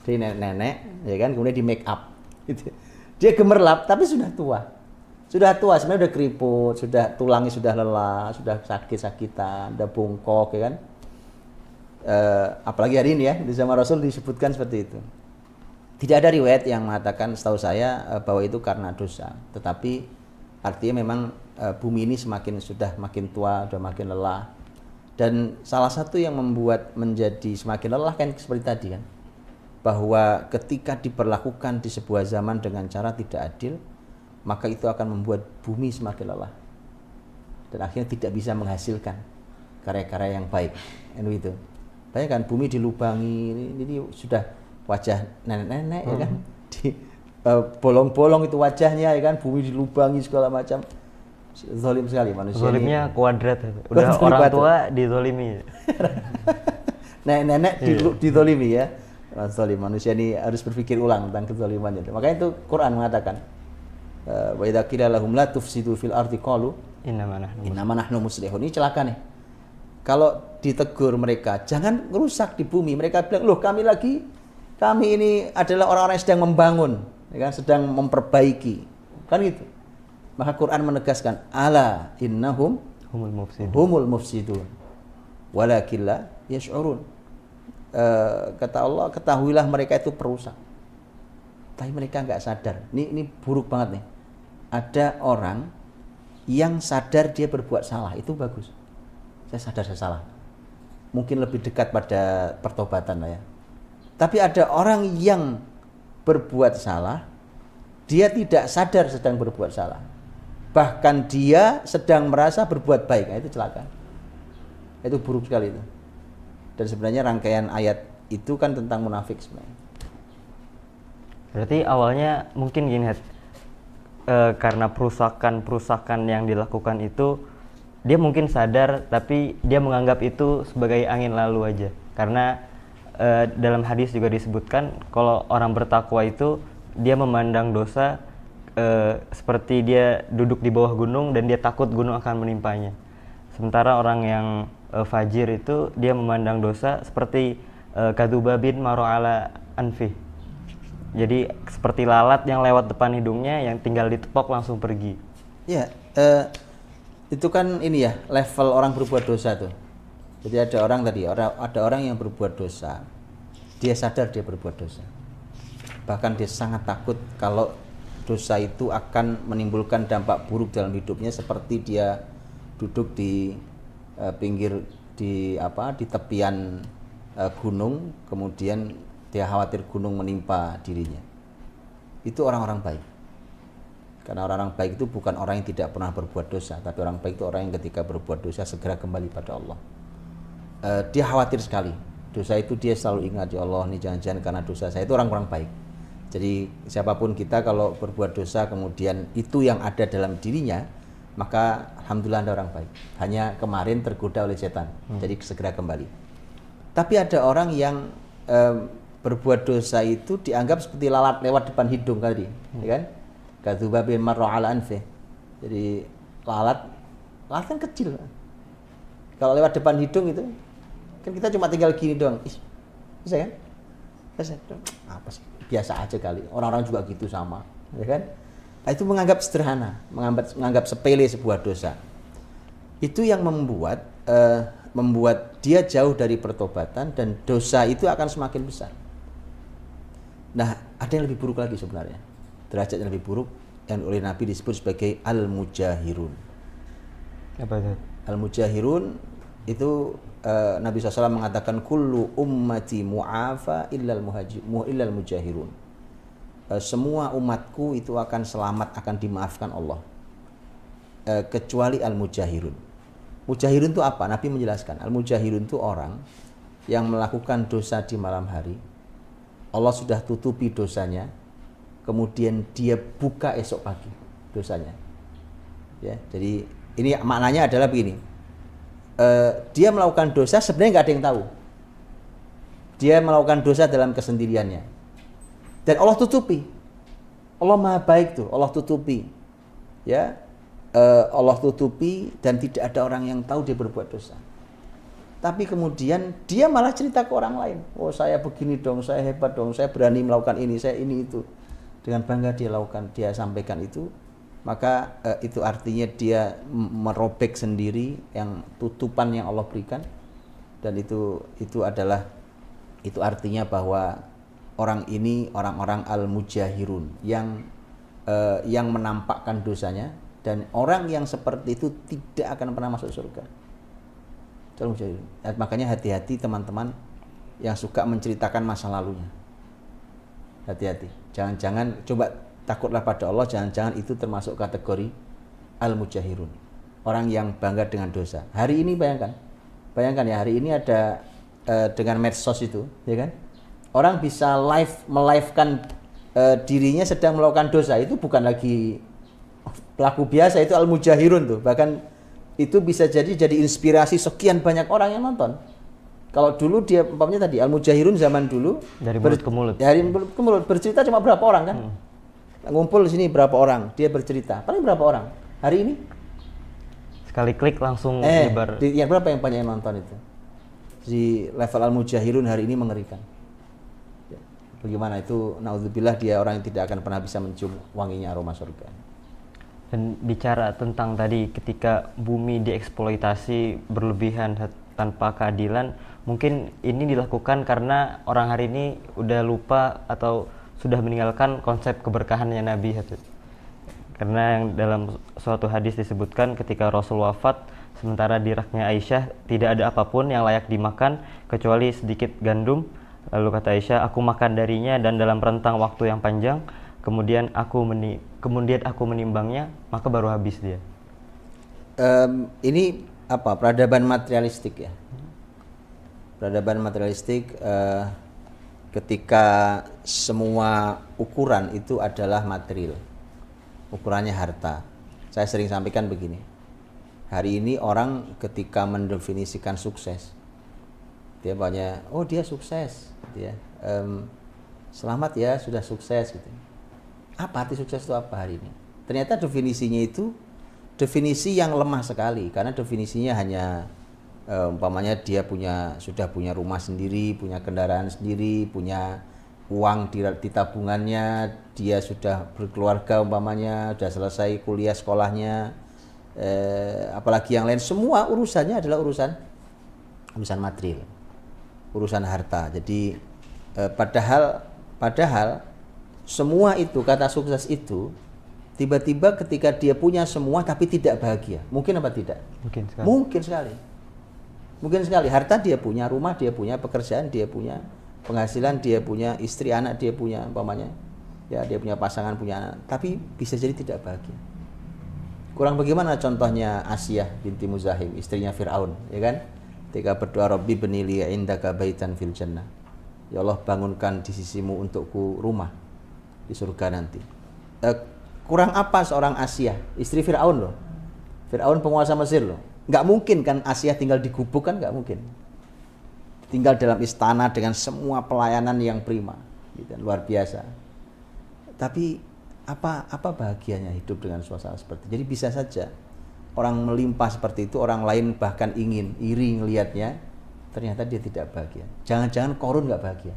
Jadi nenek ya kan, kemudian di make up. Gitu. Dia gemerlap tapi sudah tua. Sebenarnya udah keriput, tulangnya sudah lelah, sudah sakit-sakitan, udah bongkok ya kan. Apalagi hari ini ya, di zaman Rasul disebutkan seperti itu. Tidak ada riwayat yang mengatakan setahu saya bahwa itu karena dosa. Tetapi artinya memang bumi ini sudah makin tua, sudah makin lelah. Dan salah satu yang membuat menjadi semakin lelah kan seperti tadi kan. Bahwa ketika diperlakukan di sebuah zaman dengan cara tidak adil, maka itu akan membuat bumi semakin lelah dan akhirnya tidak bisa menghasilkan karya-karya yang baik. Itu. Bayangkan bumi dilubangi, ini sudah wajah nenek-nenek ya kan, di bolong-bolong itu wajahnya ya kan, bumi dilubangi segala macam. Zalim sekali manusia. Zalimnya kuadrat. Udah orang tua dizalimi. Nenek-nenek dizalimi ya. Orang zalim, manusia ini harus berpikir ulang tentang kezalimannya. Makanya itu Quran mengatakan, wa idza qila lahum la tufsidu fil ardi qalu innama nahnu muslihun. Ini celaka nih. Kalau ditegur mereka, jangan rusak di bumi. Mereka bilang, loh kami ini adalah orang-orang yang sedang membangun, ya kan, sedang memperbaiki. Kan gitu. Maka Quran menegaskan, ala innahum humul mufsidun walakin la yash'urun. Kata Allah, ketahuilah mereka itu perusak, tapi mereka nggak sadar. Ini buruk banget nih. Ada orang yang sadar dia berbuat salah, itu bagus. Saya sadar saya salah, mungkin lebih dekat pada pertobatan lah ya. Tapi ada orang yang berbuat salah, dia tidak sadar sedang berbuat salah, bahkan dia sedang merasa berbuat baik. Nah, itu celaka, itu buruk sekali itu. Dan sebenarnya rangkaian ayat itu kan tentang munafik sebenarnya. Berarti awalnya mungkin gini, karena perusakan yang dilakukan itu, dia mungkin sadar tapi dia menganggap itu sebagai angin lalu aja. Karena dalam hadis juga disebutkan kalau orang bertakwa itu dia memandang dosa seperti dia duduk di bawah gunung dan dia takut gunung akan menimpanya. Sementara orang yang fajir itu dia memandang dosa seperti kadubabin maro ala anfi. Jadi seperti lalat yang lewat depan hidungnya yang tinggal ditepok langsung pergi. Ya, itu kan ini ya level orang berbuat dosa tuh. Jadi ada orang yang berbuat dosa, dia sadar dia berbuat dosa. Bahkan dia sangat takut kalau dosa itu akan menimbulkan dampak buruk dalam hidupnya, seperti dia duduk di pinggir di tepian gunung, kemudian dia khawatir gunung menimpa dirinya. Itu orang-orang baik. Karena orang-orang baik itu bukan orang yang tidak pernah berbuat dosa, tapi orang baik itu orang yang ketika berbuat dosa segera kembali pada Allah. Dia khawatir sekali. Dosa itu dia selalu ingat, ya Allah, ini jangan-jangan karena dosa saya. Itu orang-orang baik. Jadi siapapun kita kalau berbuat dosa kemudian itu yang ada dalam dirinya, maka alhamdulillah Anda orang baik. Hanya kemarin tergoda oleh setan, jadi segera kembali. Tapi ada orang yang berbuat dosa itu dianggap seperti lalat lewat depan hidung tadi, ya kan? Kadzubabin marra ala anfi. Jadi lalat kan kecil. Kalau lewat depan hidung itu kan kita cuma tinggal gini doang. Bisa kan? Apa sih? Biasa aja kali. Orang-orang juga gitu sama, ya kan? Nah, itu menganggap sederhana, menganggap sepele sebuah dosa. Itu yang membuat dia jauh dari pertobatan dan dosa itu akan semakin besar. Nah, ada yang lebih buruk lagi sebenarnya. Derajat yang lebih buruk yang oleh Nabi disebut sebagai al-mujahirun. Apa itu? Al-mujahirun itu Nabi SAW mengatakan kullu ummati mu'afa illal mujahirun. Semua umatku itu akan selamat, akan dimaafkan Allah, kecuali al-mujahirun. Mujahirun itu apa? Nabi menjelaskan, al-mujahirun itu orang yang melakukan dosa di malam hari, Allah sudah tutupi dosanya, kemudian dia buka esok pagi dosanya. Ya, jadi ini maknanya adalah begini, dia melakukan dosa sebenarnya nggak ada yang tahu. Dia melakukan dosa dalam kesendiriannya, dan Allah tutupi. Allah maha baik tuh, Allah tutupi, ya, Allah tutupi dan tidak ada orang yang tahu dia berbuat dosa. Tapi kemudian dia malah cerita ke orang lain, oh saya begini dong, saya hebat dong, saya berani melakukan ini, saya ini itu. Dengan bangga dia sampaikan itu, maka itu artinya dia merobek sendiri yang tutupan yang Allah berikan, dan itu artinya bahwa orang ini orang-orang al-mujahirun yang menampakkan dosanya, dan orang yang seperti itu tidak akan pernah masuk surga. Makanya hati-hati teman-teman yang suka menceritakan masa lalunya. Hati-hati, jangan-jangan, coba takutlah pada Allah, jangan-jangan itu termasuk kategori al-mujahirun, orang yang bangga dengan dosa. Hari ini bayangkan ya, hari ini ada dengan medsos itu, ya kan? Orang bisa melive-kan dirinya sedang melakukan dosa, itu bukan lagi pelaku biasa, itu al-mujahirun tuh. Bahkan itu bisa jadi inspirasi sekian banyak orang yang nonton. Kalau dulu dia umpamanya tadi Al-Mujahirun zaman dulu Dari mulut ke mulut. dari mulut ke mulut bercerita cuma berapa orang kan? Ngumpul di sini berapa orang, dia bercerita. Paling berapa orang? Hari ini? Sekali klik langsung nyebar. Yang berapa yang banyak yang nonton itu? Di level Al-Mujahirun hari ini mengerikan. Ya, bagaimana itu? Naudzubillah, dia orang yang tidak akan pernah bisa mencium wanginya aroma surga. Dan bicara tentang tadi ketika bumi dieksploitasi berlebihan tanpa keadilan, mungkin ini dilakukan karena orang hari ini udah lupa atau sudah meninggalkan konsep keberkahannya Nabi. Karena yang dalam suatu hadis disebutkan ketika Rasul wafat, sementara di raknya Aisyah tidak ada apapun yang layak dimakan kecuali sedikit gandum. Lalu kata Aisyah, aku makan darinya dan dalam rentang waktu yang panjang, kemudian aku menimbangnya, maka baru habis dia. Ini apa? Peradaban materialistik ya. Peradaban materialistik ketika semua ukuran itu adalah material. Ukurannya harta. Saya sering sampaikan begini. Hari ini orang ketika mendefinisikan sukses, dia banyak, oh dia sukses, gitu ya. Selamat ya sudah sukses gitu. Apa arti sukses itu apa hari ini? Ternyata definisinya itu definisi yang lemah sekali, karena definisinya hanya umpamanya dia sudah punya rumah sendiri, punya kendaraan sendiri, punya uang di tabungannya, dia sudah berkeluarga umpamanya, sudah selesai kuliah sekolahnya, apalagi yang lain, semua urusannya adalah urusan material, urusan harta. Jadi padahal semua itu, kata sukses itu, tiba-tiba ketika dia punya semua tapi tidak bahagia, mungkin apa tidak? Mungkin sekali. Harta dia punya, rumah dia punya, pekerjaan dia punya, penghasilan dia punya, istri anak dia punya umpamanya, ya dia punya pasangan, punya anak, tapi bisa jadi tidak bahagia. Kurang bagaimana contohnya Asiyah binti Muzahim, istrinya Fir'aun, ya kan? Ketika berdoa, Rabbi benili indaka baitan fil jannah, ya Allah bangunkan di sisimu untukku rumah di surga nanti. Kurang apa seorang Asiyah, istri Fir'aun loh, Fir'aun penguasa Mesir loh. Nggak mungkin kan Asiyah tinggal di gubuk, kan nggak mungkin. Tinggal dalam istana dengan semua pelayanan yang prima, gitu, luar biasa. Tapi apa bahagianya hidup dengan suasana seperti itu? Jadi bisa saja orang melimpah seperti itu, orang lain bahkan ingin iri ngelihatnya, ternyata dia tidak bahagia. Jangan-jangan Korun nggak bahagia.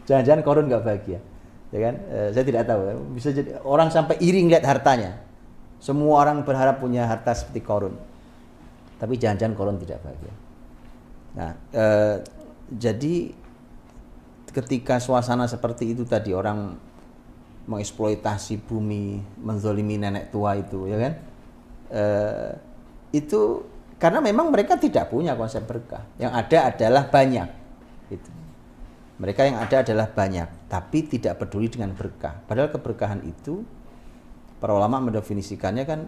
Jangan-jangan Korun nggak bahagia, ya kan? Saya tidak tahu. Bisa jadi orang sampai iri ngelihat hartanya. Semua orang berharap punya harta seperti Korun, tapi jangan-jangan Korun tidak bahagia. Nah, jadi ketika suasana seperti itu tadi, orang mengeksploitasi bumi, menzolimi nenek tua itu, ya kan? Itu karena memang mereka tidak punya konsep berkah. Yang ada adalah banyak. Itu. Mereka yang ada adalah banyak, tapi tidak peduli dengan berkah. Padahal keberkahan itu, para ulama mendefinisikannya kan,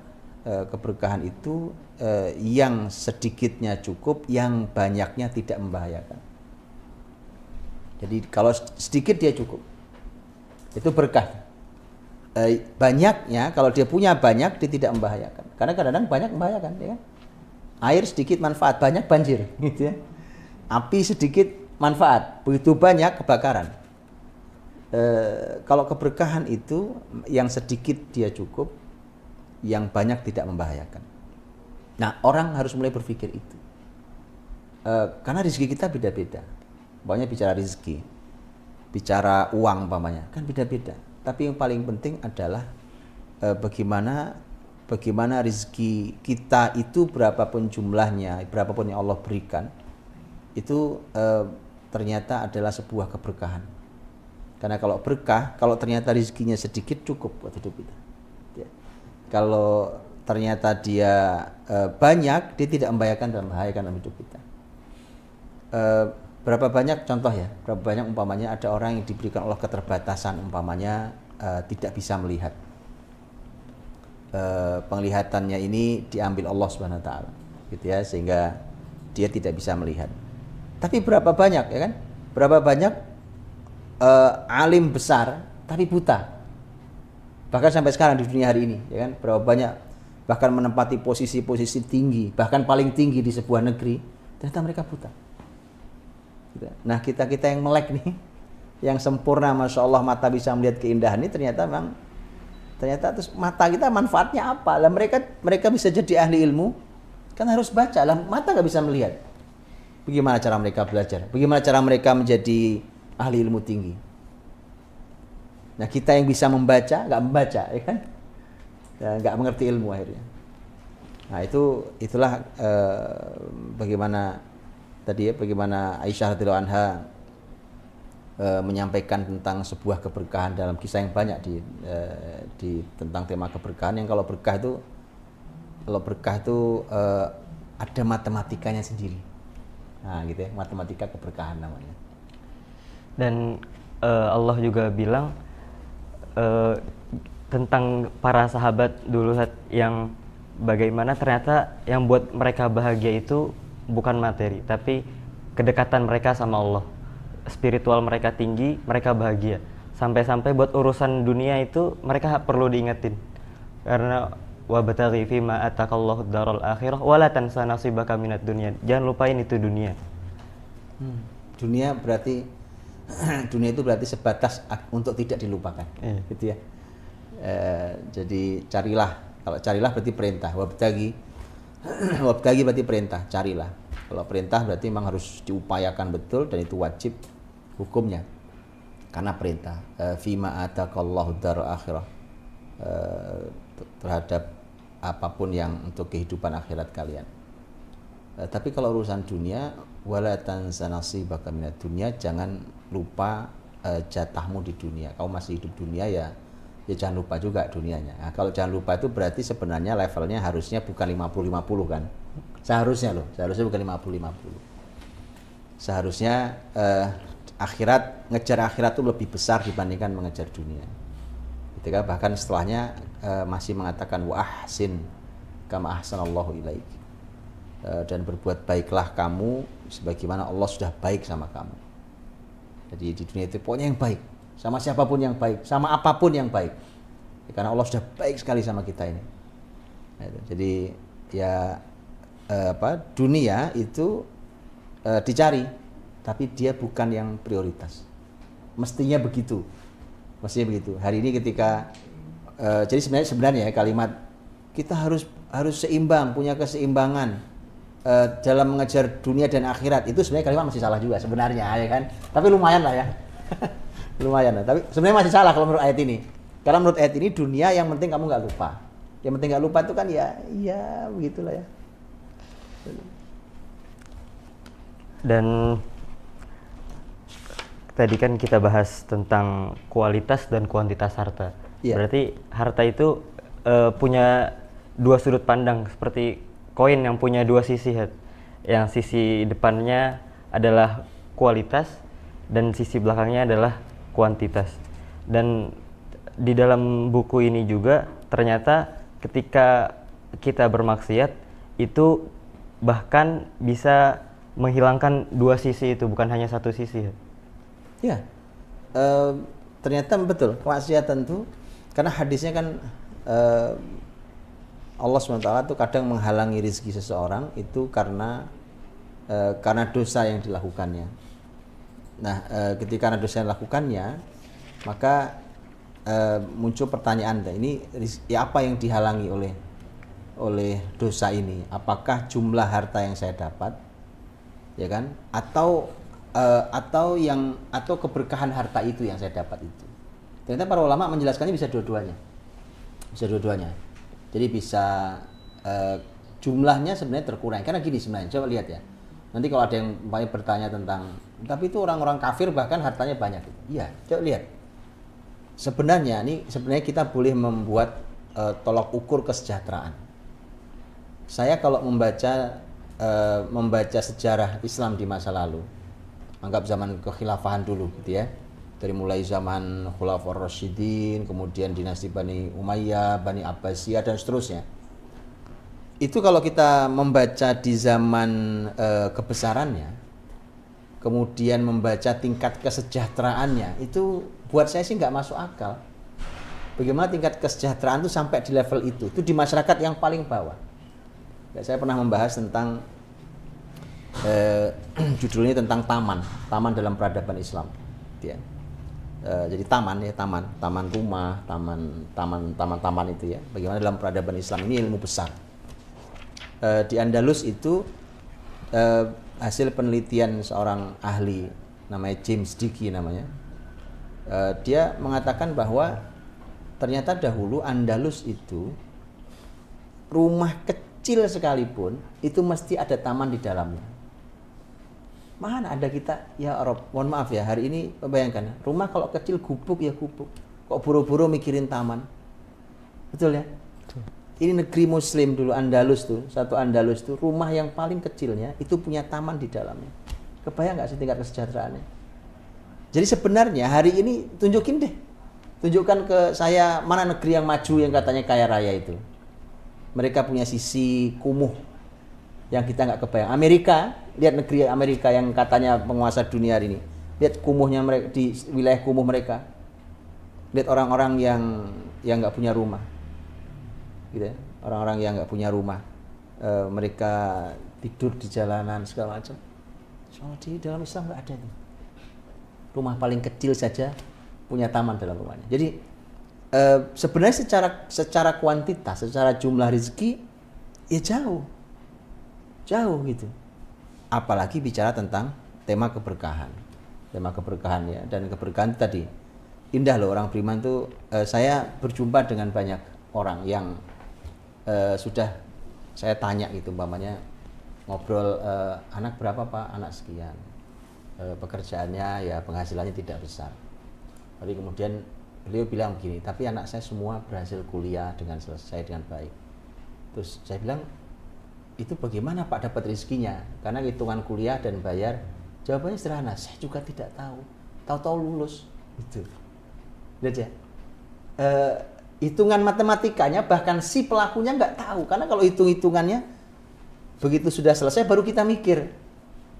keberkahan itu yang sedikitnya cukup, yang banyaknya tidak membahayakan. Jadi kalau sedikit dia cukup, itu berkah. Banyaknya, kalau dia punya banyak, dia tidak membahayakan. Karena kadang-kadang banyak membahayakan, ya kan? Air sedikit manfaat, banyak banjir, gitu ya. Api sedikit manfaat, begitu banyak kebakaran. Kalau keberkahan itu yang sedikit dia cukup, yang banyak tidak membahayakan. Nah, orang harus mulai berpikir itu. Karena rezeki kita beda-beda. Pokoknya bicara rezeki, bicara uang umpamanya, kan beda-beda. Tapi yang paling penting adalah bagaimana rezeki kita itu, berapapun jumlahnya, berapapun yang Allah berikan, itu ternyata adalah sebuah keberkahan. Karena kalau berkah, kalau ternyata rezekinya sedikit, cukup buat hidup kita. Ya. Kalau ternyata dia banyak, dia tidak membahayakan dalam hidup kita. Berapa banyak contoh ya, berapa banyak umpamanya ada orang yang diberikan Allah keterbatasan, umpamanya tidak bisa melihat. Penglihatannya ini diambil Allah Subhanahu wa taala, gitu ya, sehingga dia tidak bisa melihat. Tapi berapa banyak, ya kan? Berapa banyak alim besar tapi buta. Bahkan sampai sekarang di dunia hari ini, ya kan? Berapa banyak bahkan menempati posisi-posisi tinggi, bahkan paling tinggi di sebuah negeri, ternyata mereka buta. Nah kita yang melek nih, yang sempurna, masya Allah mata bisa melihat keindahan ini, ternyata terus mata kita manfaatnya apa? Lah mereka bisa jadi ahli ilmu, kan harus baca. Lah mata nggak bisa melihat. Bagaimana cara mereka belajar? Bagaimana cara mereka menjadi ahli ilmu tinggi? Nah kita yang bisa membaca nggak membaca, ya kan? Nggak mengerti ilmu akhirnya. Nah itulah bagaimana tadi ya, bagaimana Aisyah radhiyallahu anha menyampaikan tentang sebuah keberkahan dalam kisah yang banyak di tentang tema keberkahan, yang kalau berkah itu ada matematikanya sendiri. Nah gitu ya, matematika keberkahan namanya. Dan Allah juga bilang tentang para sahabat dulu yang bagaimana ternyata yang buat mereka bahagia itu bukan materi, tapi kedekatan mereka sama Allah. Spiritual mereka tinggi, mereka bahagia. Sampai-sampai buat urusan dunia itu mereka perlu diingetin. Karena wabtaghi fima atakallahu daral akhirah wala tansa nasibaka minad dunya. Jangan lupain itu dunia. Dunia berarti dunia itu berarti sebatas untuk tidak dilupakan. Gitu ya. Jadi carilah. Kalau carilah berarti perintah. Wabtaghi berarti perintah, carilah. Kalau perintah berarti memang harus diupayakan betul, dan itu wajib hukumnya. Karena perintah fima atakallahu daral akhirah, terhadap apapun yang untuk kehidupan akhirat kalian. Tapi kalau urusan dunia, wala tansa nasibaka minad dunya, jangan lupa jatahmu di dunia. Kamu masih hidup dunia ya jangan lupa juga dunianya. Nah, kalau jangan lupa itu berarti sebenarnya levelnya harusnya bukan 50-50 kan. Seharusnya bukan 50-50. Seharusnya ngejar akhirat itu lebih besar dibandingkan mengejar dunia. Ketika bahkan setelahnya masih mengatakan wa ahsin kama ahsanallahu ilaik. Dan berbuat baiklah kamu sebagaimana Allah sudah baik sama kamu. Jadi di dunia itu pokoknya yang baik, sama siapapun yang baik, sama apapun yang baik, karena Allah sudah baik sekali sama kita ini. Jadi ya dunia itu dicari, tapi dia bukan yang prioritas. Mestinya begitu. Hari ini ketika jadi sebenarnya kalimat kita harus seimbang, punya keseimbangan dalam mengejar dunia dan akhirat, itu sebenarnya kalimat masih salah juga sebenarnya, ya kan? Tapi lumayan lah ya. Lumayan lah. Tapi sebenarnya masih salah kalau menurut ayat ini. Karena menurut ayat ini dunia yang penting kamu nggak lupa. Yang penting nggak lupa itu kan ya begitulah ya. Dan tadi kan kita bahas tentang kualitas dan kuantitas harta. Berarti harta itu punya dua sudut pandang, seperti koin yang punya dua sisi. Yang sisi depannya adalah kualitas dan sisi belakangnya adalah kuantitas. Dan di dalam buku ini juga ternyata ketika kita bermaksiat itu bahkan bisa menghilangkan dua sisi itu, bukan hanya satu sisi. Ya, ternyata betul kemaksiatan itu, karena hadisnya kan Allah SWT itu kadang menghalangi rezeki seseorang itu karena dosa yang dilakukannya. Nah, ketika ada dosa yang dilakukannya, maka muncul pertanyaan, ini ya apa yang dihalangi oleh dosa ini? Apakah jumlah harta yang saya dapat, ya kan? Atau keberkahan harta itu yang saya dapat itu? Ternyata para ulama menjelaskannya bisa dua-duanya. Jadi bisa jumlahnya sebenarnya terkurangi. Karena gini sebenarnya, coba lihat ya. Nanti kalau ada yang bertanya tentang, tapi itu orang-orang kafir bahkan hartanya banyak. Iya, coba lihat. Sebenarnya kita boleh membuat tolak ukur kesejahteraan. Saya kalau membaca sejarah Islam di masa lalu, anggap zaman kekhilafahan dulu gitu ya. Dari mulai zaman Khulafaur Rasyidin, kemudian dinasti Bani Umayyah, Bani Abbasiyah, dan seterusnya. Itu kalau kita membaca di zaman kebesarannya, kemudian membaca tingkat kesejahteraannya, itu buat saya sih nggak masuk akal. Bagaimana tingkat kesejahteraan itu sampai di level itu di masyarakat yang paling bawah. Saya pernah membahas tentang Judulnya tentang taman dalam peradaban Islam. Ya. Jadi taman rumah, taman itu ya. Bagaimana dalam peradaban Islam ini ilmu besar. Di Andalus itu hasil penelitian seorang ahli namanya James Dickey namanya. Dia mengatakan bahwa ternyata dahulu Andalus itu rumah kecil sekalipun itu mesti ada taman di dalamnya. Mana ada kita, ya Rob, mohon maaf ya, hari ini bayangkan, rumah kalau kecil gubuk ya gubuk. Kok buru-buru mikirin taman? Betul ya? Betul. Ini negeri muslim dulu, Andalus tuh, satu Andalus tuh, rumah yang paling kecilnya itu punya taman di dalamnya. Kebayang nggak sih tingkat kesejahteraannya? Jadi sebenarnya hari ini tunjukkan ke saya mana negeri yang maju yang katanya kaya raya itu. Mereka punya sisi kumuh yang kita nggak kebayang. Amerika, lihat negeri Amerika yang katanya penguasa dunia hari ini. Lihat kumuhnya mereka di wilayah kumuh mereka. Lihat orang-orang yang nggak punya rumah, gitu ya. Orang-orang yang nggak punya rumah, mereka tidur di jalanan segala macam. Soalnya di dalam Islam nggak ada itu. Rumah paling kecil saja punya taman dalam rumahnya. Jadi sebenarnya secara kuantitas, secara jumlah rezeki ya jauh gitu. Apalagi bicara tentang tema keberkahan ya, dan keberkahan itu tadi indah loh. Orang beriman tuh saya berjumpa dengan banyak orang yang sudah saya tanya gitu, umpamanya ngobrol, anak berapa Pak? Anak sekian. Pekerjaannya ya penghasilannya tidak besar. Tapi kemudian beliau bilang begini, tapi anak saya semua berhasil kuliah dengan selesai dengan baik. Terus saya bilang, itu bagaimana Pak dapat rezekinya? Karena hitungan kuliah dan bayar. Jawabannya sederhana, saya juga tidak tahu. Tahu-tahu lulus. Itu. Lihat ya. Hitungan matematikanya bahkan si pelakunya nggak tahu. Karena kalau hitung-hitungannya begitu sudah selesai baru kita mikir.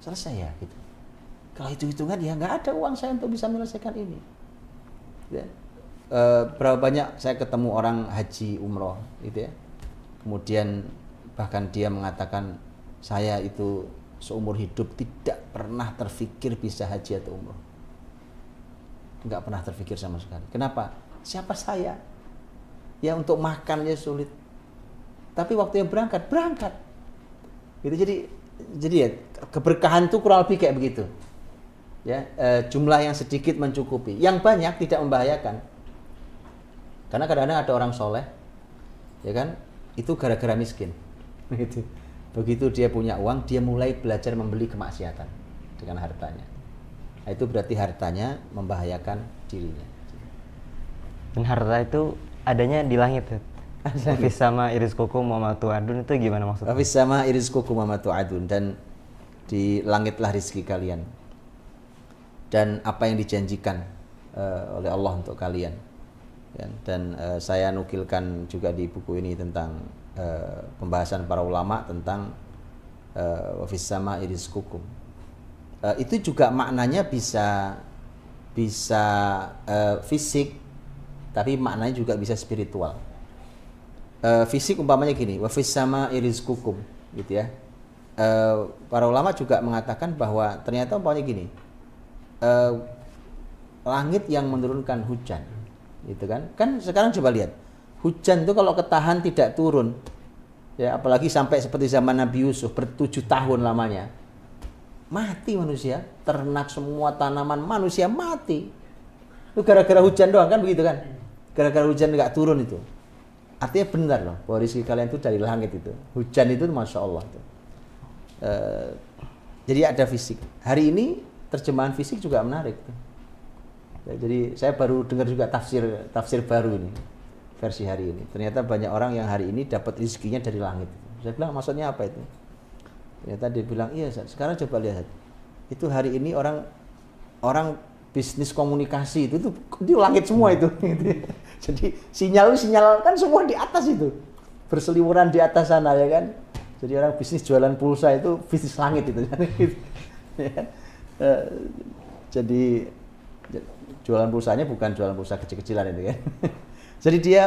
Selesai ya gitu. Kalau hitung-hitungan ya nggak ada uang saya untuk bisa menyelesaikan ini. Ya. Berapa banyak saya ketemu orang haji umroh gitu ya. Kemudian bahkan dia mengatakan, saya itu seumur hidup tidak pernah terfikir bisa haji atau umroh. Nggak pernah terfikir sama sekali. Kenapa? Siapa saya? Ya untuk makannya sulit. Tapi waktu yang berangkat. Gitu. Jadi ya keberkahan itu kurang lebih kayak begitu. Ya, jumlah yang sedikit mencukupi. Yang banyak tidak membahayakan. Karena kadang-kadang ada orang soleh, ya kan? Itu gara-gara miskin. Begitu dia punya uang, dia mulai belajar membeli kemaksiatan dengan hartanya. Nah, itu berarti hartanya membahayakan dirinya. Dan harta itu adanya di langit. Wafis sama irizqukum wa ma tu'adun, itu gimana maksudnya? Wafis sama irizqukum wa ma tu'adun, dan di langitlah rezeki kalian dan apa yang dijanjikan oleh Allah untuk kalian. Dan saya nukilkan juga di buku ini tentang pembahasan para ulama tentang wafis sama irizqukum. Itu juga maknanya bisa fisik, tapi maknanya juga bisa spiritual. Fisik umpamanya gini, wafis sama irizqukum, gitu ya. Para ulama juga mengatakan bahwa ternyata umpamanya gini, langit yang menurunkan hujan, gitu kan? Kan sekarang coba lihat, hujan itu kalau ketahan tidak turun, ya apalagi sampai seperti zaman Nabi Yusuf ber-7 tahun lamanya, mati manusia, ternak semua, tanaman, manusia mati. Itu gara-gara hujan doang kan begitu kan? Gara-gara hujan nggak turun itu. Artinya benar loh bahwa rezeki kalian itu dari langit itu. Hujan itu masya Allah itu. Jadi ada fisik. Hari ini terjemahan fisik juga menarik tuh. Ya, jadi saya baru dengar juga tafsir baru ini, versi hari ini. Ternyata banyak orang yang hari ini dapat rezekinya dari langit. Saya bilang maksudnya apa itu? Ternyata dia bilang iya. Sekarang coba lihat, itu hari ini orang bisnis komunikasi itu di langit semua itu. Jadi sinyal kan semua di atas itu, berseliweran di atas sana ya kan. Jadi orang bisnis jualan pulsa itu bisnis langit itu. Jadi jualan pulsanya bukan jualan pulsa kecil-kecilan itu kan. Jadi dia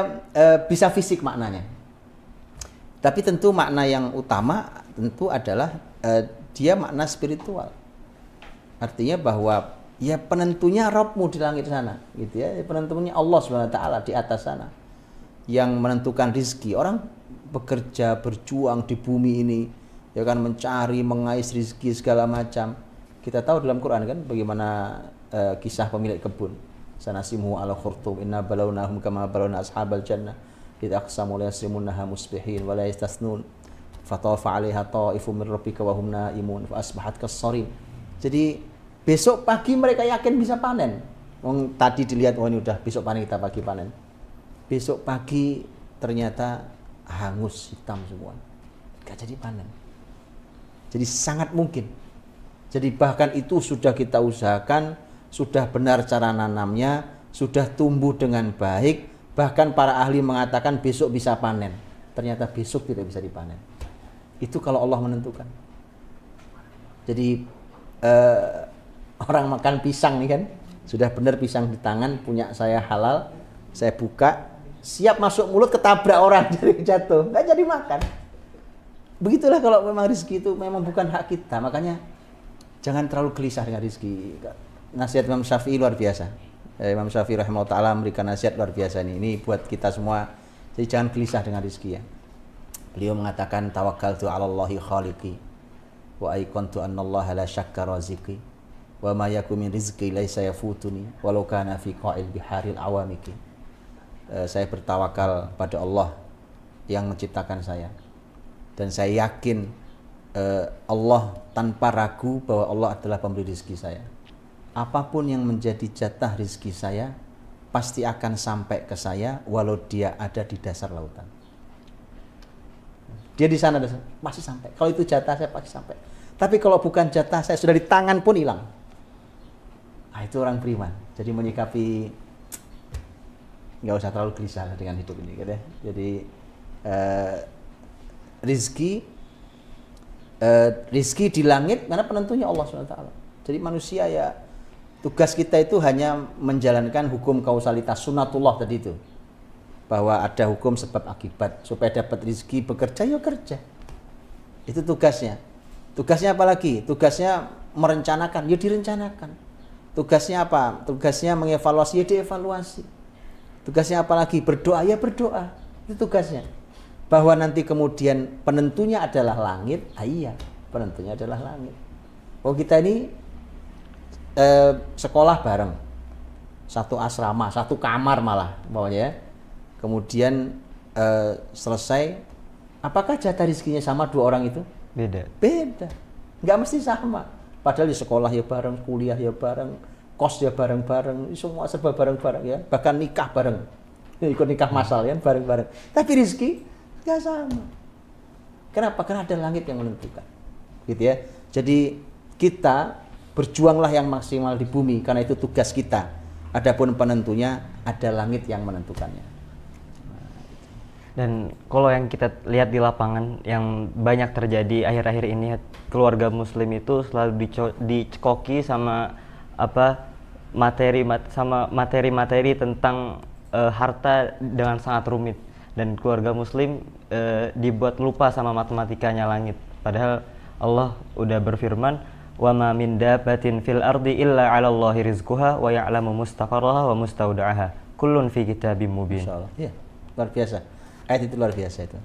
bisa fisik maknanya. Tapi tentu makna yang utama tentu adalah dia makna spiritual. Artinya bahwa ya penentunya Rabbmu di langit sana, gitu ya. Penentunya Allah Subhanahu wa taala di atas sana. Yang menentukan rizki. Orang bekerja, berjuang di bumi ini, ya kan, mencari, mengais rizki segala macam. Kita tahu dalam Quran kan bagaimana kisah pemilik kebun. Sanasimu ala khurtum inna balawnahum kama balawna ashabal jannah idh aqsamu la yasrimunnaha musbihin wa la yastasnun fatafa 'alaiha ta'ifun min rabbika wa hum naimun fa asbahat kas-sarim. Jadi besok pagi mereka yakin bisa panen. Tadi dilihat, oh ini udah besok panen, kita pagi panen. Besok pagi ternyata hangus, hitam semua, gak jadi panen. Jadi sangat mungkin. Jadi bahkan itu sudah kita usahakan, sudah benar cara nanamnya, sudah tumbuh dengan baik, bahkan para ahli mengatakan besok bisa panen, ternyata besok tidak bisa dipanen. Itu kalau Allah menentukan. Jadi orang makan pisang nih kan, sudah benar pisang di tangan, punya saya halal, saya buka, siap masuk mulut, ketabrak orang, jadi jatuh, nggak jadi makan. Begitulah kalau memang rezeki itu memang bukan hak kita. Makanya jangan terlalu gelisah dengan rezeki. Nasihat Imam Syafi'i luar biasa. Imam Syafi'i rahimahullah ta'ala memberikan nasihat luar biasa ini buat kita semua. Jadi jangan gelisah dengan rezeki ya. Beliau mengatakan tawakkaltu 'ala Allahi khaliqi wa aiqantu anna Allah la syakka raziqi wa ma yakum min rizqi laisa yafutuni walau kana fi qa'il biharil awamiki. Saya bertawakal pada Allah yang menciptakan saya, dan saya yakin Allah tanpa ragu bahwa Allah adalah pemberi rezeki saya. Apapun yang menjadi jatah rezeki saya pasti akan sampai ke saya walau dia ada di dasar lautan. Dia di sana pasti sampai. Kalau itu jatah saya pasti sampai. Tapi kalau bukan jatah saya, sudah di tangan pun hilang. Nah, itu orang beriman. Jadi menyikapi, nggak usah terlalu gelisah dengan hidup ini, gitu ya. Jadi rizki di langit karena penentunya Allah SWT. Jadi manusia ya, tugas kita itu hanya menjalankan hukum kausalitas sunatullah tadi itu, bahwa ada hukum sebab akibat. Supaya dapat rizki, bekerja ya kerja, itu tugasnya. Tugasnya apa lagi? Tugasnya merencanakan, ya direncanakan. Tugasnya apa? Tugasnya mengevaluasi, ya dievaluasi. Tugasnya apa lagi? Berdoa, ya berdoa, itu tugasnya. Bahwa nanti kemudian penentunya adalah langit, iya, penentunya adalah langit. Oh, kita ini sekolah bareng, satu asrama, satu kamar malah pokoknya. Kemudian selesai, apakah jatah rezekinya sama dua orang itu? Beda, nggak mesti sama. Padahal di sekolah ya bareng, kuliah ya bareng, kos ya bareng-bareng, semua serba bareng-bareng ya. Bahkan nikah bareng, ikut nikah masal ya bareng-bareng. Tapi rezeki nggak sama. Kenapa? Karena ada langit yang menentukan, gitu ya. Jadi kita berjuanglah yang maksimal di bumi, karena itu tugas kita. Adapun penentunya ada langit yang menentukannya. Dan kalau yang kita lihat di lapangan yang banyak terjadi akhir-akhir ini, keluarga muslim itu selalu dicekoki sama materi-materi tentang harta dengan sangat rumit, dan keluarga muslim dibuat lupa sama matematikanya langit. Padahal Allah udah berfirman, wa ma min dabbatin fil ardi illa 'ala Allahi rizquha wa ya'lamu mustaqarraha wa mustaudaha kullun fi kitabim mubin. Insyaallah. Ya, luar biasa. Ayat itu luar biasa itu.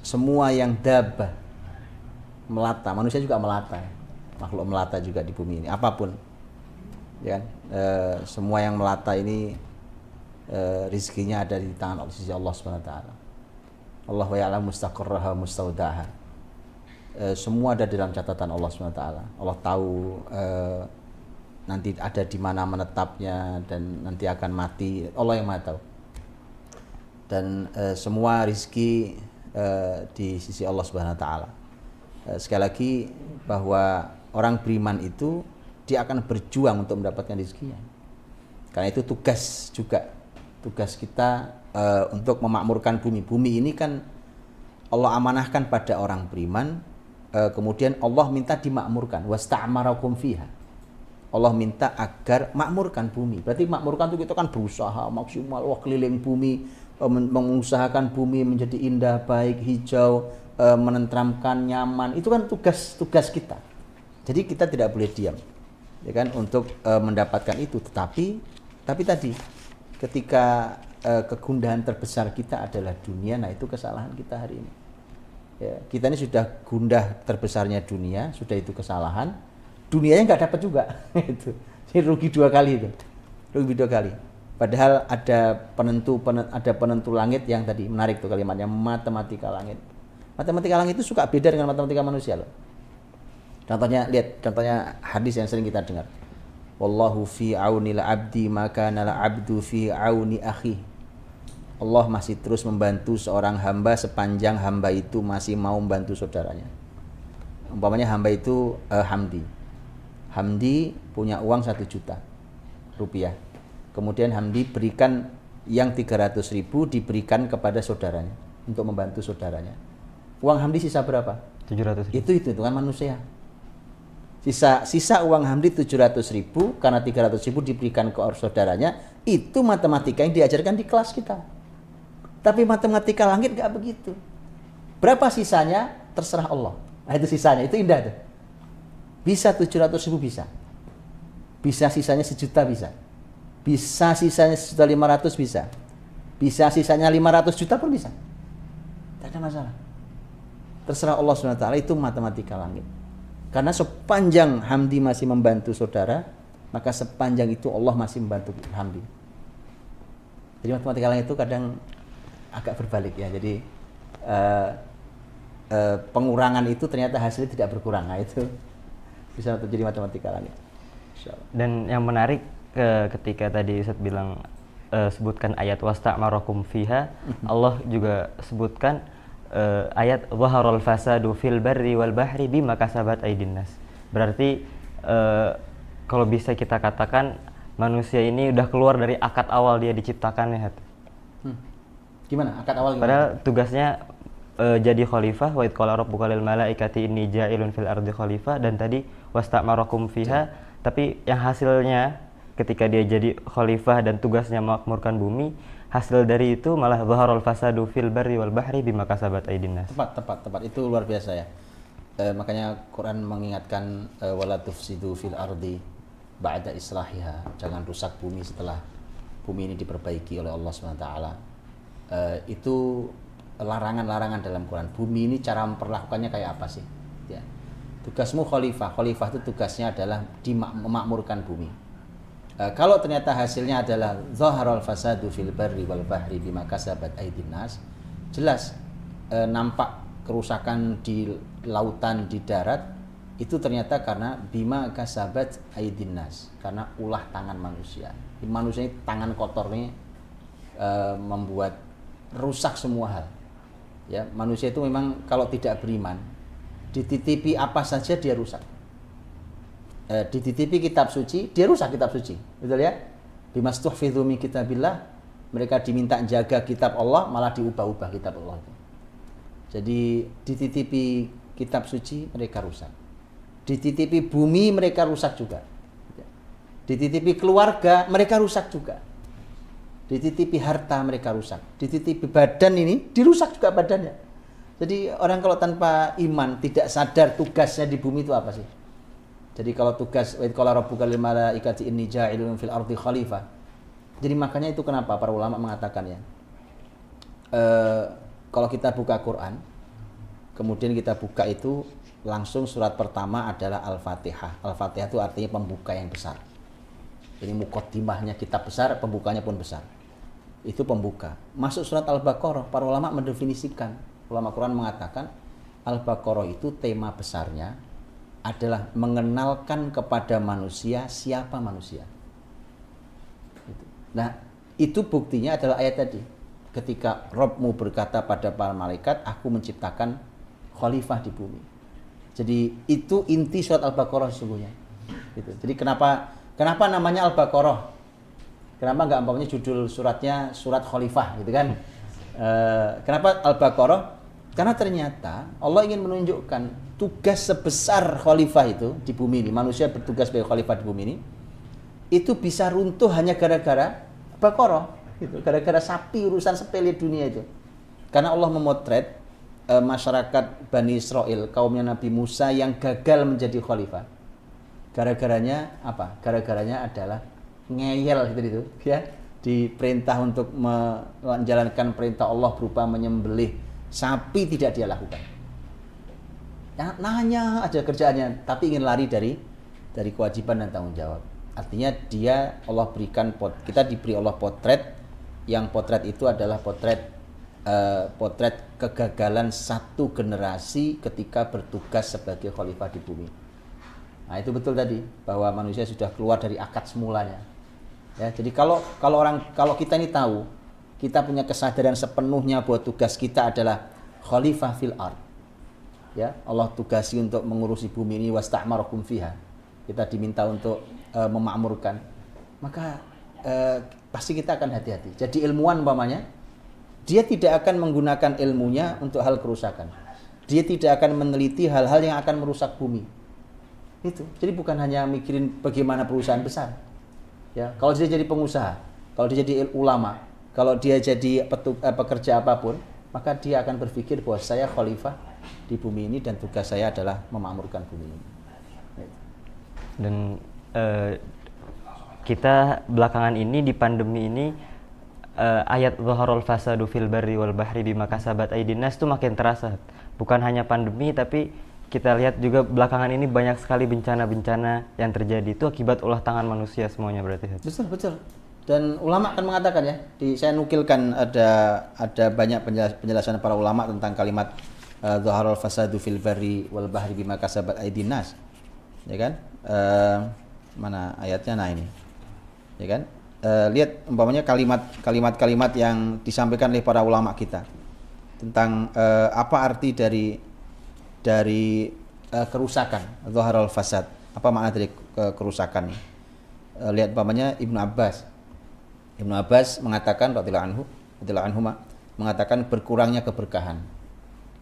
Semua yang dabbah, melata, manusia juga melata, makhluk melata juga di bumi ini, apapun, ya kan? Semua yang melata ini rizkinya ada di tangan Allah, sisi Allah Subhanahu wa taala. Allah wa ya'lamu mustaqarraha wa mustaudaha. Semua ada dalam catatan Allah Subhanahu wa taala. Allah tahu nanti ada di mana menetapnya dan nanti akan mati. Allah yang Maha tahu. Dan semua rizki di sisi Allah Subhanahu wa taala. Sekali lagi bahwa orang beriman itu dia akan berjuang untuk mendapatkan rizkinya. Karena itu tugas juga, tugas kita untuk memakmurkan bumi. Bumi ini kan Allah amanahkan pada orang beriman, kemudian Allah minta dimakmurkan, wasta'marakum fiha. Allah minta agar makmurkan bumi. Berarti makmurkan itu kita kan berusaha maksimal, keliling bumi, mengusahakan bumi menjadi indah, baik, hijau, menenteramkan, nyaman. Itu kan tugas kita. Jadi kita tidak boleh diam, ya kan, untuk mendapatkan itu. Tetapi tadi ketika kegundahan terbesar kita adalah dunia, nah itu kesalahan kita hari ini. Ya, kita ini sudah gundah terbesarnya dunia, sudah itu kesalahan. Dunianya nggak dapat juga, itu. Jadi rugi 2 kali itu, rugi 2 kali. Padahal ada penentu langit yang tadi menarik tuh kalimatnya, matematika langit. Matematika langit itu suka beda dengan matematika manusia loh. Contohnya hadis yang sering kita dengar. Wallahu fi aunil abdi maka nal abdu fi auni akhi. Allah masih terus membantu seorang hamba sepanjang hamba itu masih mau membantu saudaranya. Umpamanya hamba itu Hamdi. Hamdi punya uang 1 juta rupiah. Kemudian Hamdi berikan yang 300.000 diberikan kepada saudaranya untuk membantu saudaranya. Uang Hamdi sisa berapa? 700.000. Itu hitungan manusia. Sisa uang Hamdi 700.000 karena 300.000 diberikan ke saudaranya. Itu matematika yang diajarkan di kelas kita. Tapi matematika langit gak begitu. Berapa sisanya? Terserah Allah. Nah itu sisanya, itu indah tuh. Bisa 700.000 bisa. Bisa sisanya 1 juta bisa. Bisa sisanya 1.500.000 bisa. Bisa sisanya 500 juta pun bisa. Tidak ada masalah. Terserah Allah SWT, itu matematika langit. Karena sepanjang Hamdi masih membantu saudara, maka sepanjang itu Allah masih membantu Hamdi. Jadi matematika langit itu kadang agak berbalik ya. Jadi pengurangan itu ternyata hasilnya tidak berkurang. Nah itu bisa terjadi matematika langit. Dan yang menarik ketika tadi Ustaz bilang sebutkan ayat wasta'marakum fiha, Allah juga sebutkan ayat zaharal fasadu fil barri wal bahri bima kasabat aydin nas. Berarti kalau bisa kita katakan manusia ini udah keluar dari akad awal dia diciptakannya. Gimana akad awal gimana? Padahal tugasnya jadi khalifah, wa id qala rabbuka lil malaikati inni ja'ilun fil ardi khalifah, dan tadi wasta'marakum fiha. Tapi yang hasilnya ketika dia jadi khalifah dan tugasnya memakmurkan bumi, hasil dari itu malah zaharul fasadu fil barri wal bahri bima kasabat aydin nas. Tepat. Itu luar biasa ya. Makanya Quran mengingatkan wala tufsidu fil ardi ba'da islahiha. Jangan rusak bumi setelah bumi ini diperbaiki oleh Allah SWT. Itu larangan-larangan dalam Quran. Bumi ini cara memperlakukannya kayak apa sih? Ya. Tugasmu khalifah. Khalifah itu tugasnya adalah memakmurkan bumi. Kalau ternyata hasilnya adalah zaharul fasadu fil barri wal bahri bima kasabat aydin nas, jelas nampak kerusakan di lautan, di darat, itu ternyata karena bima kasabat aydin nas, karena ulah tangan manusia. Manusia ini tangan kotornya membuat rusak semua hal. Ya, manusia itu memang kalau tidak beriman, dititipi apa saja dia rusak. Dititipi kitab suci, dia rusak kitab suci. Betul ya? Bimastuhfidzu min kitabillah, mereka diminta jaga kitab Allah, malah diubah-ubah kitab Allah itu. Jadi dititipi kitab suci, mereka rusak. Dititipi bumi, mereka rusak juga. Dititipi keluarga, mereka rusak juga. Dititipi harta, mereka rusak. Dititipi badan ini, dirusak juga badannya. Jadi orang kalau tanpa iman, tidak sadar tugasnya di bumi itu apa sih? Jadi kalau tugas wa id qala rabbuka lil malaikati inni ja'ilun fil ardi khalifah. Jadi makanya itu kenapa para ulama mengatakan ya, kalau kita buka Quran, kemudian kita buka itu langsung surat pertama adalah Al-Fatihah. Al-Fatihah itu artinya pembuka yang besar. Ini muqaddimahnya kitab besar, pembukanya pun besar. Itu pembuka. Masuk surat Al-Baqarah, para ulama mendefinisikan. Ulama Quran mengatakan Al-Baqarah itu tema besarnya adalah mengenalkan kepada manusia siapa manusia. Nah, itu buktinya adalah ayat tadi. Ketika Rabbmu berkata pada para malaikat, aku menciptakan khalifah di bumi. Jadi itu inti surat Al-Baqarah sesungguhnya. Gitu. Jadi kenapa namanya Al-Baqarah? Kenapa nggak umpamanya judul suratnya surat khalifah gitu kan? Kenapa Al-Baqarah? Karena ternyata Allah ingin menunjukkan tugas sebesar khalifah itu di bumi ini, manusia bertugas sebagai khalifah di bumi ini, itu bisa runtuh hanya gara-gara Baqarah, gitu. Gara-gara sapi, urusan sepele dunia itu. Karena Allah memotret masyarakat Bani Israel, kaumnya Nabi Musa yang gagal menjadi khalifah. Gara-garanya apa? Gara-garanya adalah ngeyel gitu ya. Diperintah untuk menjalankan perintah Allah berupa menyembelih sapi, tidak dia lakukan. Ya, nanya aja kerjaannya, tapi ingin lari dari kewajiban dan tanggung jawab. Artinya kita diberi Allah potret, yang potret itu adalah potret kegagalan satu generasi ketika bertugas sebagai khalifah di bumi. Nah, itu betul tadi bahwa manusia sudah keluar dari akad semulanya. Ya, jadi kalau kita ini tahu, kita punya kesadaran sepenuhnya bahwa tugas kita adalah khalifah fil ard. Ya, Allah tugasi untuk mengurusi bumi ini, wasta'marakum fiha. Kita diminta untuk memakmurkan. Maka pasti kita akan hati-hati. Jadi ilmuwan umpamanya, dia tidak akan menggunakan ilmunya untuk hal kerusakan. Dia tidak akan meneliti hal-hal yang akan merusak bumi. Itu. Jadi bukan hanya mikirin bagaimana perusahaan besar. Ya, kalau dia jadi pengusaha, kalau dia jadi ulama, kalau dia jadi pekerja apapun, maka dia akan berpikir bahwa saya khalifah di bumi ini dan tugas saya adalah memakmurkan bumi ini. Dan kita belakangan ini di pandemi ini ayat zaharul fasadu fil barri wal bahri bima kasabat aydin nas itu makin terasa. Bukan hanya pandemi, tapi kita lihat juga belakangan ini banyak sekali bencana-bencana yang terjadi itu akibat ulah tangan manusia semuanya berarti. Betul. Dan ulama akan mengatakan ya, saya nukilkan ada banyak penjelasan para ulama tentang kalimat zaharul fasadu fil barri wal bahri bima kasabat aydin nas. Ya kan? Mana ayatnya? Nah ini. Ya kan? Lihat umpamanya kalimat-kalimat yang disampaikan oleh para ulama kita tentang apa arti dari kerusakan, zaharul fasad. Apa makna dari kerusakan ini? Lihat umpamanya Ibnu Abbas mengatakan radhiyallahu anhu mengatakan berkurangnya keberkahan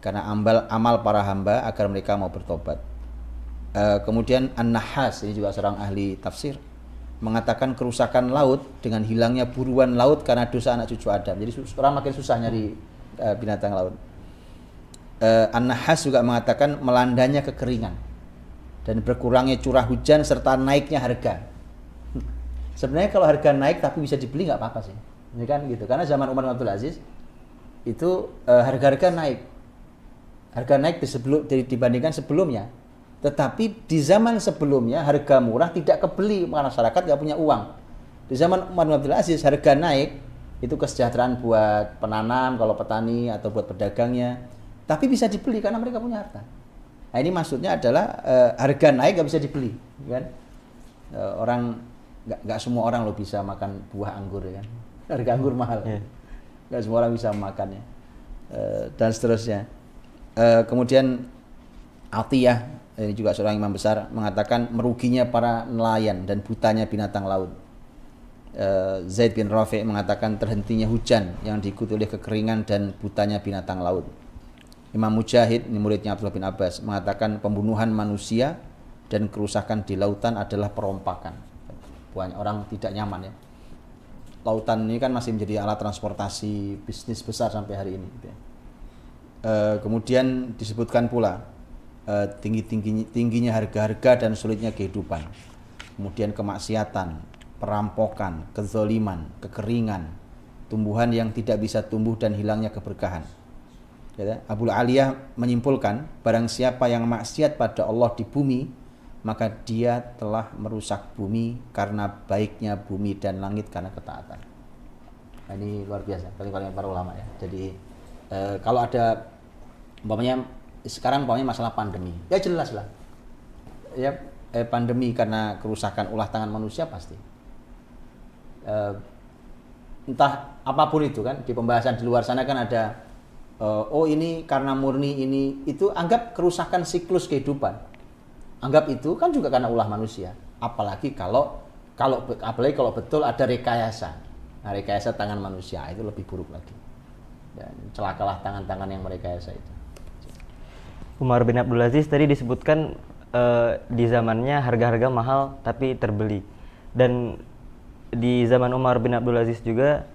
karena amal para hamba agar mereka mau bertobat. Kemudian An-Nahas, ini juga seorang ahli tafsir, mengatakan kerusakan laut dengan hilangnya buruan laut karena dosa anak cucu Adam. Jadi orang makin susah nyari binatang laut. An-Nahas juga mengatakan melandanya kekeringan dan berkurangnya curah hujan serta naiknya harga. Sebenarnya kalau harga naik tapi bisa dibeli nggak apa-apa sih, ya kan gitu. Karena zaman Umar bin Abdul Aziz itu harga-harga naik dibandingkan sebelumnya. Tetapi di zaman sebelumnya harga murah tidak kebeli, masyarakat nggak punya uang. Di zaman Umar bin Abdul Aziz harga naik, itu kesejahteraan buat penanam kalau petani atau buat pedagangnya. Tapi bisa dibeli karena mereka punya harta. Nah ini maksudnya adalah harga naik nggak bisa dibeli, kan? Orang nggak semua orang lo bisa makan buah anggur, ya kan? Harga anggur mahal, nggak semua orang bisa memakannya, dan seterusnya. Kemudian Atiyah, ini juga seorang imam besar, mengatakan meruginya para nelayan dan butanya binatang laut. Zaid bin Rafi' mengatakan terhentinya hujan yang diikuti oleh kekeringan dan butanya binatang laut. Imam Mujahid, ini muridnya Abdullah bin Abbas, mengatakan pembunuhan manusia dan kerusakan di lautan adalah perompakan. Banyak orang tidak nyaman ya. Lautan ini kan masih menjadi alat transportasi bisnis besar sampai hari ini. Kemudian disebutkan pula tingginya harga-harga dan sulitnya kehidupan. Kemudian kemaksiatan, perampokan, kezaliman, kekeringan, tumbuhan yang tidak bisa tumbuh dan hilangnya keberkahan. Abu Aliyah menyimpulkan, barang siapa yang maksiat pada Allah di bumi, maka dia telah merusak bumi karena baiknya bumi dan langit karena ketaatan. Nah, ini luar biasa kalimat para ulama ya. Jadi kalau ada sekarang masalah pandemi, ya jelas lah. Ya pandemi karena kerusakan ulah tangan manusia pasti. Entah apapun itu kan, di pembahasan di luar sana kan ada ini karena murni ini itu, anggap kerusakan siklus kehidupan. Anggap itu kan juga karena ulah manusia. Apalagi kalau betul ada rekayasa. Nah, rekayasa tangan manusia itu lebih buruk lagi. Dan celakalah tangan-tangan yang merekayasa itu. Umar bin Abdul Aziz tadi disebutkan di zamannya harga-harga mahal tapi terbeli. Dan di zaman Umar bin Abdul Aziz juga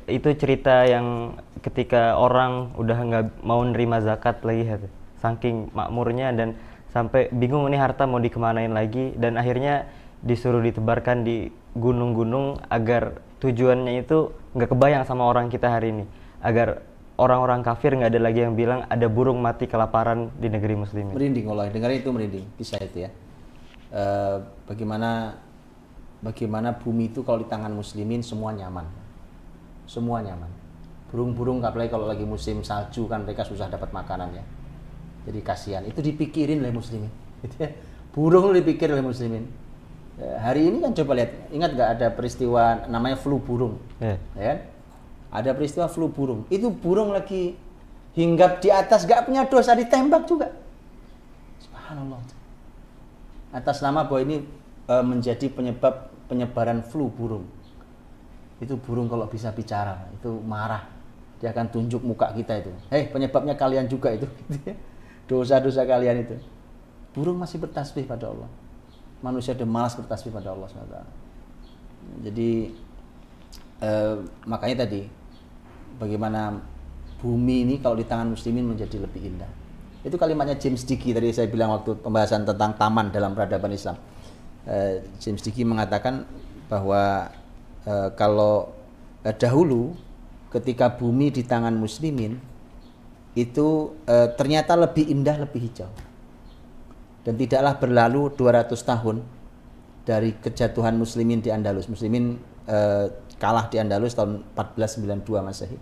itu cerita yang ketika orang udah nggak mau nerima zakat lagi, saking makmurnya dan sampai bingung ini harta mau dikemanain lagi, dan akhirnya disuruh ditebarkan di gunung-gunung agar tujuannya itu nggak kebayang sama orang kita hari ini, agar orang-orang kafir nggak ada lagi yang bilang ada burung mati kelaparan di negeri muslimin. Merinding Allah, dengar itu merinding kisah itu ya. Bagaimana bumi itu kalau di tangan muslimin semua nyaman, semua nyaman. Burung-burung apalagi kalau lagi musim salju kan mereka susah dapat makanan ya, jadi kasihan. Itu dipikirin oleh muslimin gitu ya. Burung dipikir oleh muslimin. Hari ini kan coba lihat, ingat nggak ada peristiwa namanya flu burung, ya kan? Ada peristiwa flu burung. Itu burung lagi hinggap di atas, nggak punya dosa, ditembak juga. Subhanallah. Atas nama bahwa ini menjadi penyebab penyebaran flu burung. Itu burung kalau bisa bicara, itu marah. Dia akan tunjuk muka kita itu. Hei, penyebabnya kalian juga itu. Dosa-dosa kalian itu. Burung masih bertasbih pada Allah. Manusia udah malas bertasbih pada Allah SWT. Jadi makanya tadi bagaimana bumi ini kalau di tangan muslimin menjadi lebih indah. Itu kalimatnya James Dickey tadi saya bilang waktu pembahasan tentang taman dalam peradaban Islam. James Dickey mengatakan bahwa kalau dahulu ketika bumi di tangan muslimin itu ternyata lebih indah, lebih hijau. Dan tidaklah berlalu 200 tahun dari kejatuhan muslimin di Andalus. Muslimin kalah di Andalus tahun 1492 Masehi.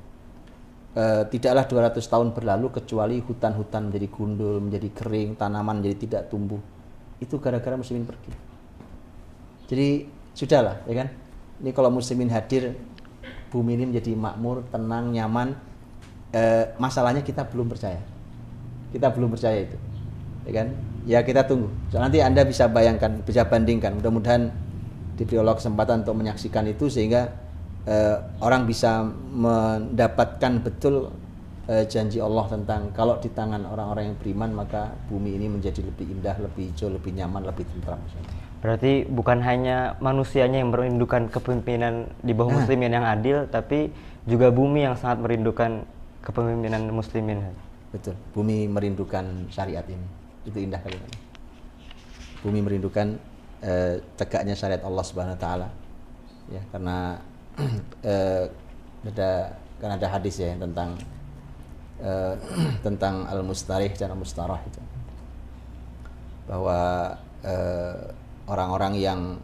Tidaklah 200 tahun berlalu kecuali hutan-hutan menjadi gundul, menjadi kering, tanaman menjadi tidak tumbuh. Itu gara-gara muslimin pergi. Jadi sudahlah, ya kan? Ini kalau muslimin hadir, bumi ini menjadi makmur, tenang, nyaman. Masalahnya kita belum percaya. Kita belum percaya itu, ya kan? Ya kita tunggu. So, nanti Anda bisa bayangkan, bisa bandingkan. Mudah-mudahan diberi Allah kesempatan untuk menyaksikan itu sehingga orang bisa mendapatkan betul janji Allah tentang kalau di tangan orang-orang yang beriman maka bumi ini menjadi lebih indah, lebih hijau, lebih nyaman, lebih tentram. Berarti bukan hanya manusianya yang merindukan kepemimpinan di bawah muslimin yang adil, tapi juga bumi yang sangat merindukan kepemimpinan muslimin. Betul, bumi merindukan syariat ini. Itu indah kalimatnya. Bumi merindukan tegaknya syariat Allah Subhanahu wa taala. Ya, karena ada hadis ya tentang al-mustarih dan al-mustarah itu. Bahwa orang-orang yang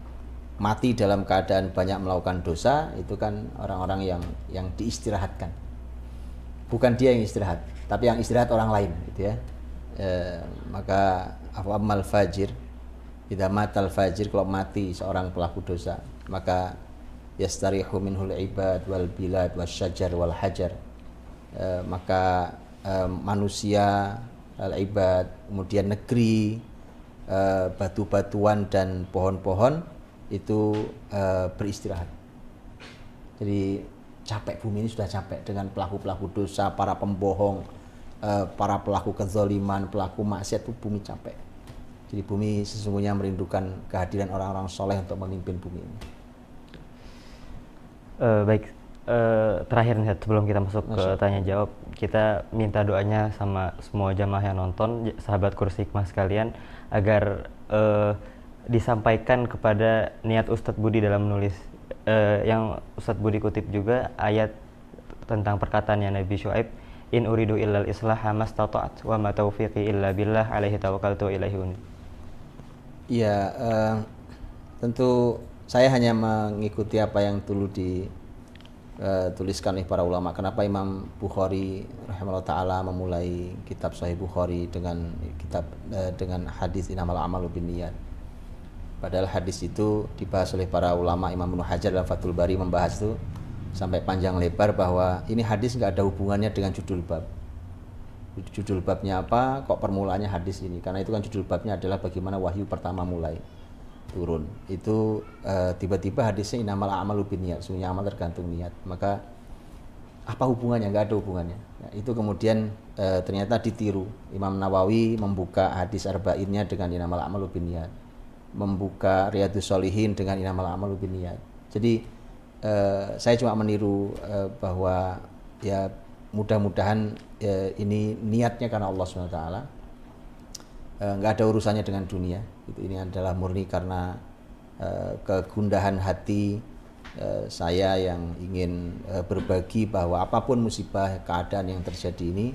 mati dalam keadaan banyak melakukan dosa itu kan orang-orang yang diistirahatkan. Bukan dia yang istirahat, tapi yang istirahat orang lain gitu ya. Maka amal fajir, idza matal fajir, kalau mati seorang pelaku dosa, maka yastarihu minhul ibad wal bilad wasyajar wal hajar. Maka manusia, al ibad, kemudian negeri, batu-batuan dan pohon-pohon itu beristirahat. Jadi capek, bumi ini sudah capek dengan pelaku-pelaku dosa, para pembohong, para pelaku kezaliman, pelaku maksiat, itu bumi capek. Jadi bumi sesungguhnya merindukan kehadiran orang-orang soleh untuk memimpin bumi ini. Baik, terakhir nih sebelum kita masuk ke tanya jawab, kita minta doanya sama semua jamaah yang nonton, sahabat Kursi Hikmah sekalian, agar disampaikan kepada niat Ustadz Budi dalam menulis, yang Ustadz Budi kutip juga ayat tentang perkataannya Nabi Syuaib, in uridu illal islaha mastata'at wa ma taufiqi illa billah alaihi tawakkaltu wa ilaihi unib. Iya, tentu saya hanya mengikuti apa yang dulu dituliskan oleh para ulama. Kenapa Imam Bukhari rahimahullah taala memulai kitab Sahih Bukhari dengan hadis innamal a'malu binniyat. Padahal hadis itu dibahas oleh para ulama. Imam Ibnu Hajar dalam Fathul Bari membahas itu sampai panjang lebar bahwa ini hadis nggak ada hubungannya dengan judul bab. Judul babnya apa, kok permulaannya hadis ini? Karena itu kan judul babnya adalah bagaimana wahyu pertama mulai turun. Itu tiba-tiba hadisnya innamal a'malu binniyat, semuanya amal tergantung niat. Maka apa hubungannya? Nggak ada hubungannya. Nah, itu kemudian ternyata ditiru. Imam Nawawi membuka hadis arba'innya dengan innamal a'malu binniyat, membuka Riyadhus Shalihin dengan innamal a'malu binniyat. Jadi saya cuma meniru bahwa ya mudah-mudahan ini niatnya karena Allah SWT, nggak ada urusannya dengan dunia. Ini adalah murni karena kegundahan hati saya yang ingin berbagi bahwa apapun musibah keadaan yang terjadi ini,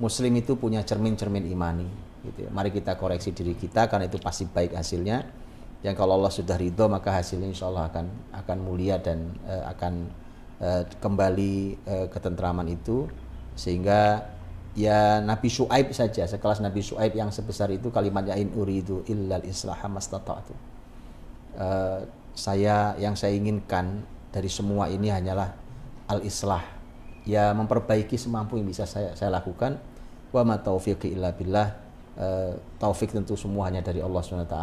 Muslim itu punya cermin-cermin imani. Gitu ya. Mari kita koreksi diri kita karena itu pasti baik hasilnya. Yang kalau Allah sudah ridho maka hasilnya insya Allah akan mulia dan akan kembali ketentraman itu, sehingga ya Nabi Syuaib saja, sekelas Nabi Syuaib yang sebesar itu kalimatnya in uridu illal islaha mastata'tu. Yang saya inginkan dari semua ini hanyalah al-islah, ya memperbaiki semampu yang bisa saya lakukan. Wa ma taufiqi illa billah, taufik tentu semua hanya dari Allah SWT.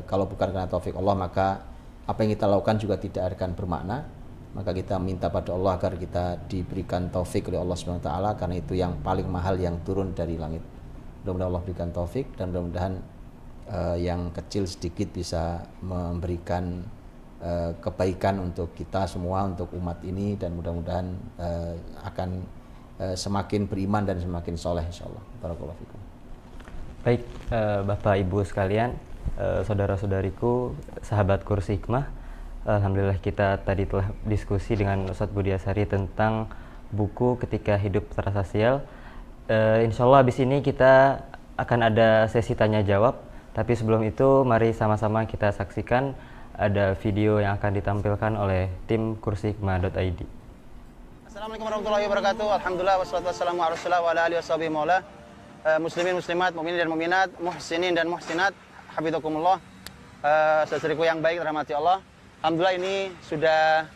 Kalau bukan karena taufik Allah maka apa yang kita lakukan juga tidak akan bermakna. Maka kita minta pada Allah agar kita diberikan taufik oleh Allah SWT, karena itu yang paling mahal yang turun dari langit. Mudah-mudahan Allah berikan taufik, dan mudah-mudahan yang kecil sedikit bisa memberikan kebaikan untuk kita semua, untuk umat ini, dan mudah-mudahan akan semakin beriman dan semakin soleh insyaallah. Barakallahu fikum. Baik, Bapak Ibu sekalian, saudara-saudariku, sahabat Kursi Hikmah, alhamdulillah kita tadi telah diskusi dengan Ustadz Budi Asari tentang buku Ketika Hidup Terasa Sial. Insya Allah habis ini kita akan ada sesi tanya jawab, tapi sebelum itu mari sama-sama kita saksikan ada video yang akan ditampilkan oleh tim kursihikmah.id. Assalamualaikum warahmatullahi wabarakatuh. Alhamdulillah wassalatu wassalamu ala Rasulillah wa ala alihi washabihi maula. Muslimin muslimat, mukminin dan mukminat, muhsinin dan muhsinat, hafizakumullah. Saudariku yang baik rahmati Allah. Alhamdulillah ini sudah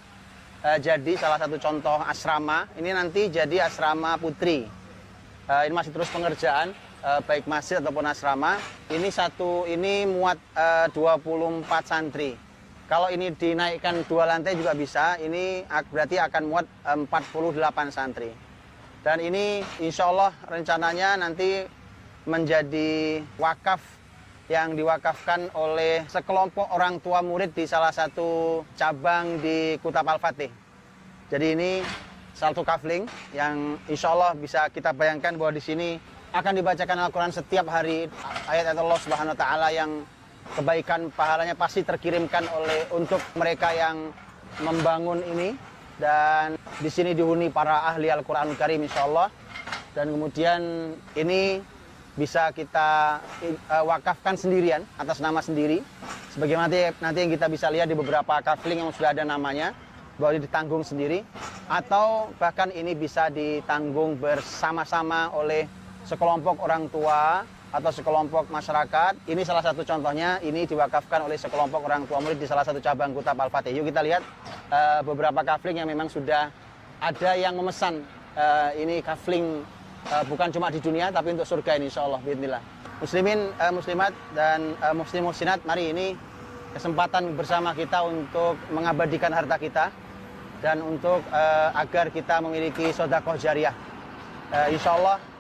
jadi salah satu contoh asrama. Ini nanti jadi asrama putri. Ini masih terus pengerjaan, baik masjid ataupun asrama. Ini muat 24 santri. Kalau ini dinaikkan 2 lantai juga bisa, ini berarti akan muat 48 santri. Dan ini insya Allah rencananya nanti menjadi wakaf yang diwakafkan oleh sekelompok orang tua murid di salah satu cabang di Kutab Al-Fatih. Jadi ini satu kafling yang insya Allah bisa kita bayangkan bahwa di sini akan dibacakan Al-Quran setiap hari, ayat-ayat Allah Subhanahu Wa Taala yang kebaikan pahalanya pasti terkirimkan untuk mereka yang membangun ini, dan di sini dihuni para ahli Al-Qur'anul Karim insyaallah. Dan kemudian ini bisa kita wakafkan sendirian atas nama sendiri, sebagaimana nanti yang kita bisa lihat di beberapa kafling yang sudah ada namanya, bahwa ditanggung sendiri, atau bahkan ini bisa ditanggung bersama-sama oleh sekelompok orang tua atau sekelompok masyarakat. Ini salah satu contohnya, ini diwakafkan oleh sekelompok orang tua murid di salah satu cabang Kutab Al-Fatih. Yuk kita lihat beberapa kafling yang memang sudah ada yang memesan. Ini kafling bukan cuma di dunia tapi untuk surga ini insyaallah bismillah. Muslimin, muslimat dan muslim muslimat, mari ini kesempatan bersama kita untuk mengabadikan harta kita dan untuk agar kita memiliki sedekah jariah. Insyaallah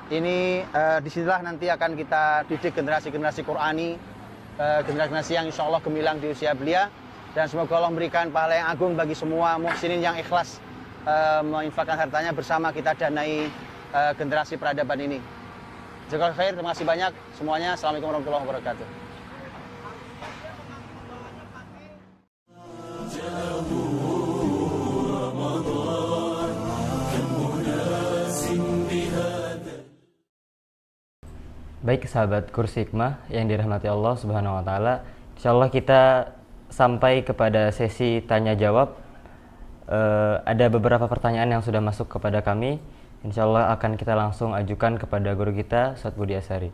ini disinilah nanti akan kita didik generasi-generasi Qur'ani, generasi yang insya Allah gemilang di usia belia, dan semoga Allah memberikan pahala yang agung bagi semua muhsinin yang ikhlas menginfakkan hartanya bersama kita danai generasi peradaban ini. Jazakallahu khair, terima kasih banyak semuanya. Assalamualaikum warahmatullahi wabarakatuh. Baik sahabat Kursi Hikmah yang dirahmati Allah Subhanahu wa taala, insyaallah kita sampai kepada sesi tanya jawab. Ada beberapa pertanyaan yang sudah masuk kepada kami. Insyaallah akan kita langsung ajukan kepada guru kita Ustadz Budi Asari.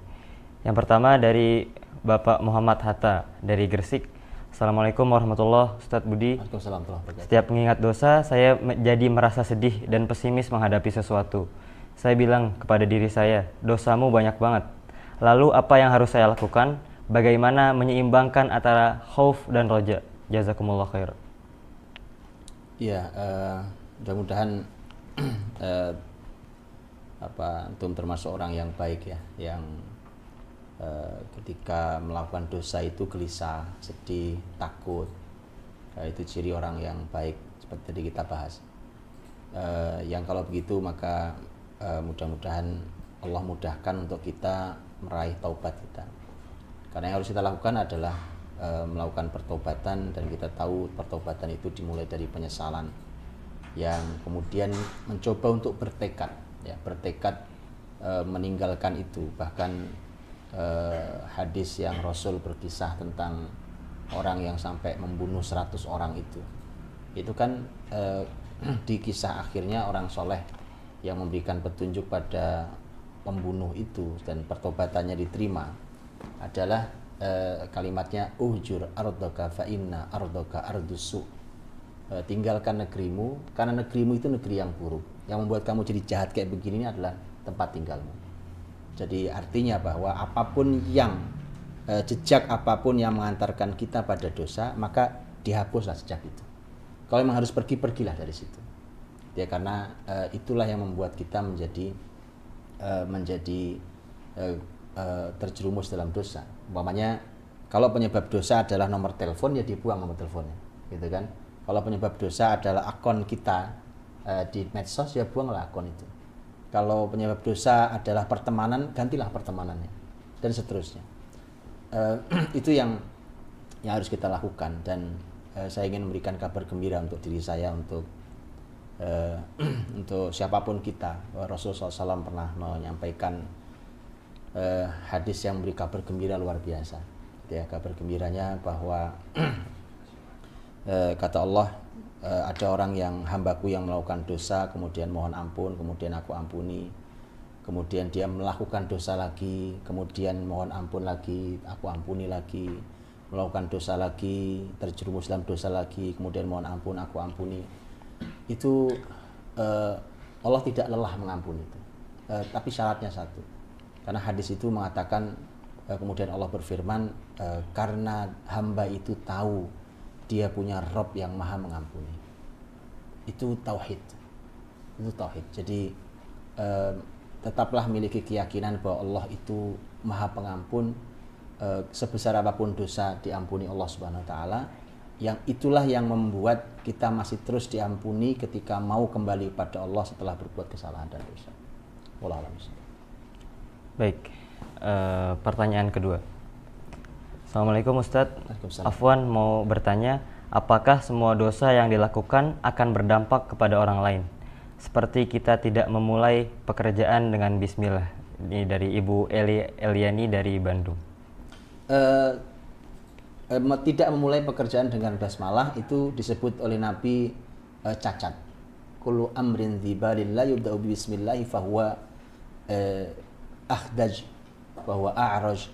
Yang pertama dari Bapak Muhammad Hatta dari Gresik. Assalamualaikum warahmatullahi wabarakatuh, Ustadz Budi. Waalaikumsalam warahmatullahi wabarakatuh. Setiap mengingat dosa, saya jadi merasa sedih dan pesimis menghadapi sesuatu. Saya bilang kepada diri saya, dosamu banyak banget. Lalu apa yang harus saya lakukan? Bagaimana menyeimbangkan antara khauf dan roja? Jazakumullah khair. Ya, mudah-mudahan antum termasuk orang yang baik ya, yang ketika melakukan dosa itu gelisah, sedih, takut. Itu ciri orang yang baik. seperti tadi kita bahas. Yang kalau begitu maka mudah-mudahan Allah mudahkan untuk kita meraih taubat kita. Karena yang harus kita lakukan adalah melakukan pertobatan, dan kita tahu pertobatan itu dimulai dari penyesalan yang kemudian mencoba untuk bertekad, ya, bertekad meninggalkan itu. Bahkan hadis yang Rasul berkisah tentang orang yang sampai membunuh 100 orang itu kan di kisah akhirnya orang soleh yang memberikan petunjuk pada pembunuh itu dan pertobatannya diterima adalah kalimatnya uhjur ardaka fa inna ardaka ardusu. Tinggalkan negerimu karena negerimu itu negeri yang buruk. Yang membuat kamu jadi jahat kayak begini ini adalah tempat tinggalmu. Jadi artinya bahwa apapun yang jejak apapun yang mengantarkan kita pada dosa, maka dihapuslah jejak itu. Kalau memang harus pergi, pergilah dari situ. Ya, karena itulah yang membuat kita menjadi terjerumus dalam dosa. Umpamanya kalau penyebab dosa adalah nomor telepon, ya dibuang nomor teleponnya, gitu kan. Kalau penyebab dosa adalah akun kita di medsos, ya buanglah akun itu. Kalau penyebab dosa adalah pertemanan, gantilah pertemanannya, dan seterusnya. Itu yang harus kita lakukan, dan saya ingin memberikan kabar gembira untuk diri saya, untuk siapapun kita. Rasulullah SAW pernah menyampaikan hadis yang memberi kabar gembira luar biasa. Ya, kabar gembiranya bahwa kata Allah, ada orang yang hambaku yang melakukan dosa, kemudian mohon ampun, kemudian aku ampuni. Kemudian dia melakukan dosa lagi, kemudian mohon ampun lagi, aku ampuni lagi. Melakukan dosa lagi, terjerumus dalam dosa lagi, kemudian mohon ampun, aku ampuni. Itu Allah tidak lelah mengampuni itu. Tapi syaratnya satu. Karena hadis itu mengatakan, kemudian Allah berfirman, karena hamba itu tahu dia punya Rabb yang maha mengampuni. Itu tauhid. Itu tauhid. Jadi tetaplah miliki keyakinan bahwa Allah itu maha pengampun, sebesar apapun dosa diampuni Allah Subhanahu wa taala. Yang itulah yang membuat kita masih terus diampuni ketika mau kembali pada Allah setelah berbuat kesalahan dan dosa. Wallahu a'lam. Baik, pertanyaan kedua. Assalamualaikum Ustadz. Waalaikumsalam. Afwan mau bertanya, apakah semua dosa yang dilakukan akan berdampak kepada orang lain? Seperti kita tidak memulai pekerjaan dengan bismillah. Ini dari Ibu Eliani dari Bandung. Tidak memulai pekerjaan dengan basmalah itu disebut oleh Nabi cacat. Kullu amrin dzibalin la yubda'u bismillah fahuwa akhdaj, bahwa a'raj.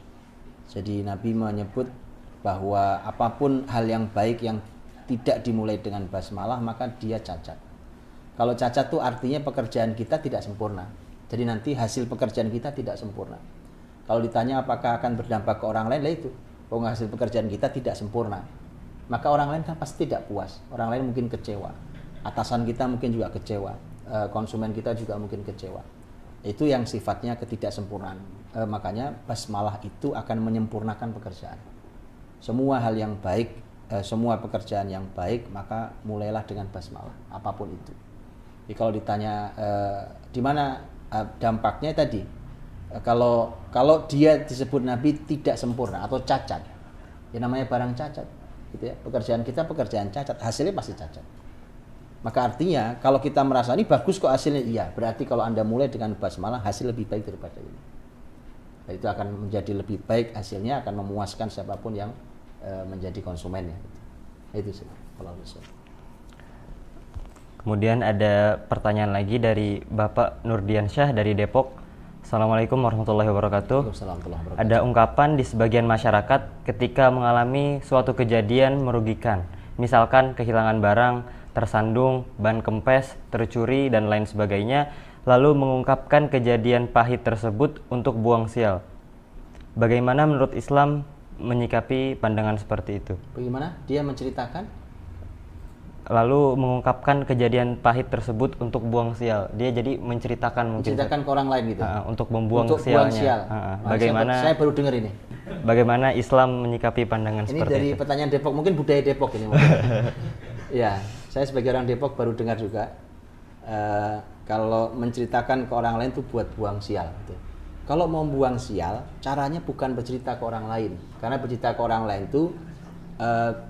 Jadi Nabi menyebut bahwa apapun hal yang baik yang tidak dimulai dengan basmalah maka dia cacat. Kalau cacat itu artinya pekerjaan kita tidak sempurna. Jadi nanti hasil pekerjaan kita tidak sempurna. Kalau ditanya apakah akan berdampak ke orang lain, lah itu. Kalau hasil pekerjaan kita tidak sempurna, maka orang lain kan pasti tidak puas. Orang lain mungkin kecewa. Atasan kita mungkin juga kecewa. Konsumen kita juga mungkin kecewa. Itu yang sifatnya ketidaksempurnaan. Makanya basmalah itu akan menyempurnakan pekerjaan. Semua hal yang baik, semua pekerjaan yang baik, maka mulailah dengan basmalah, apapun itu. Jadi kalau ditanya di mana dampaknya tadi, kalau dia disebut Nabi tidak sempurna atau cacat, ya namanya barang cacat, gitu ya. Pekerjaan kita pekerjaan cacat, hasilnya pasti cacat. Maka artinya kalau kita merasa ini bagus kok hasilnya, iya, berarti kalau Anda mulai dengan basmalah hasil lebih baik daripada ini. Dan itu akan menjadi lebih baik, hasilnya akan memuaskan siapapun yang menjadi konsumennya. Itu sih. Kemudian ada pertanyaan lagi dari Bapak Nurdiansyah dari Depok. Assalamualaikum warahmatullahi wabarakatuh. Ada ungkapan di sebagian masyarakat ketika mengalami suatu kejadian merugikan, misalkan kehilangan barang, tersandung, ban kempes, tercuri, dan lain sebagainya, lalu mengungkapkan kejadian pahit tersebut untuk buang sial. Bagaimana menurut Islam menyikapi pandangan seperti itu? Bagaimana? Dia menceritakan? Lalu mengungkapkan kejadian pahit tersebut untuk buang sial. Dia jadi menceritakan mungkin. Menceritakan ke orang lain gitu? Untuk membuang untuk sialnya. Buang sial. Bagaimana? Saya baru dengar ini. Bagaimana Islam menyikapi pandangan ini seperti itu? Ini dari pertanyaan Depok, mungkin budaya Depok ini. Ya, Saya sebagai orang Depok baru dengar juga kalau menceritakan ke orang lain itu buat buang sial gitu. Kalau mau buang sial, caranya bukan bercerita ke orang lain, karena bercerita ke orang lain itu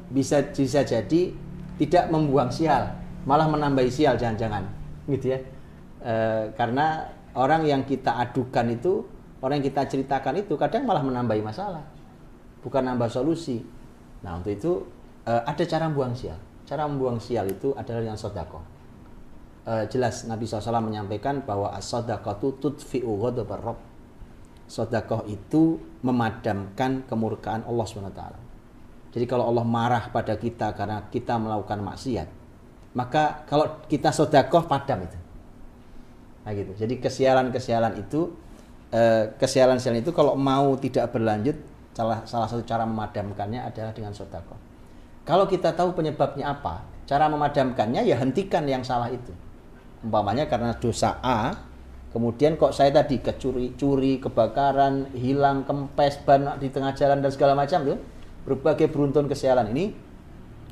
bisa jadi tidak membuang sial, malah menambah sial jangan-jangan, gitu ya. Karena orang yang kita adukan itu, orang yang kita ceritakan itu kadang malah menambahi masalah, bukan nambah solusi. Nah untuk itu ada cara membuang sial. Cara membuang sial itu adalah dengan sedekah. Jelas Nabi SAW menyampaikan bahwa as-sadaqatu tudfi'u ghadabar rabb. Sedekah itu memadamkan kemurkaan Allah SWT. Jadi kalau Allah marah pada kita karena kita melakukan maksiat, maka kalau kita sedekah padam itu. Nah gitu. Jadi kesialan-kesialan itu kalau mau tidak berlanjut, salah satu cara memadamkannya adalah dengan sedekah. Kalau kita tahu penyebabnya apa, cara memadamkannya ya hentikan yang salah itu. Umpamanya karena dosa A, kemudian kok saya tadi curi, kebakaran, hilang, kempes, ban di tengah jalan dan segala macam tuh, berbagai beruntun kesialan ini,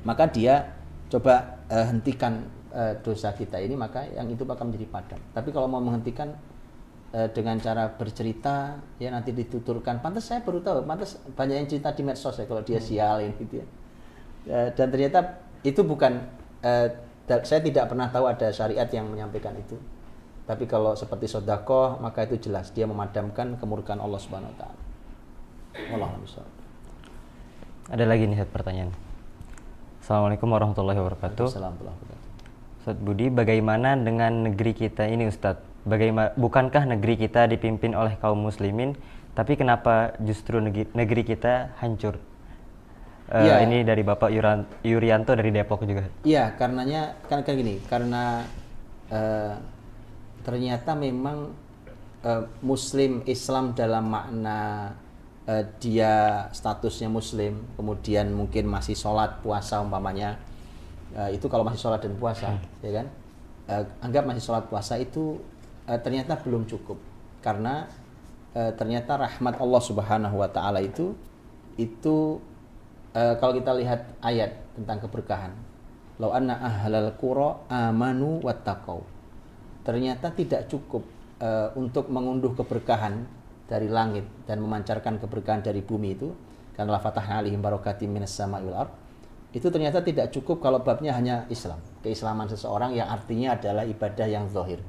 maka dia coba hentikan dosa kita ini, maka yang itu akan menjadi padam. Tapi kalau mau menghentikan dengan cara bercerita, ya nanti dituturkan. Pantas saya baru tahu, pantas banyak yang cerita di medsos ya kalau dia sialin gitu ya. Dan ternyata itu bukan, saya tidak pernah tahu ada syariat yang menyampaikan itu. Tapi kalau seperti sedekah, maka itu jelas dia memadamkan kemurkaan Allah Subhanahu wa taala. Wallahu a'lam. Ada lagi nih pertanyaan. Assalamualaikum warahmatullahi wabarakatuh. Ustaz Budi, bagaimana dengan negeri kita ini Ustaz? Bukankah negeri kita dipimpin oleh kaum muslimin, tapi kenapa justru negeri kita hancur? Ini dari Bapak Yurianto dari Depok juga. Iya, karenanya kan gini, karena ternyata memang Muslim Islam dalam makna dia statusnya Muslim, kemudian mungkin masih sholat puasa umpamanya, itu kalau masih sholat dan puasa, ya kan? Anggap masih sholat puasa itu ternyata belum cukup, karena ternyata rahmat Allah Subhanahu Wa Taala itu kalau kita lihat ayat tentang keberkahan, lau anna ahlal qura amanu wattaqau, ternyata tidak cukup untuk mengunduh keberkahan dari langit dan memancarkan keberkahan dari bumi itu, karena la fatahna alaihim barakatim minas sama'i wal ard, itu ternyata tidak cukup kalau babnya hanya Islam, keislaman seseorang yang artinya adalah ibadah yang zahir.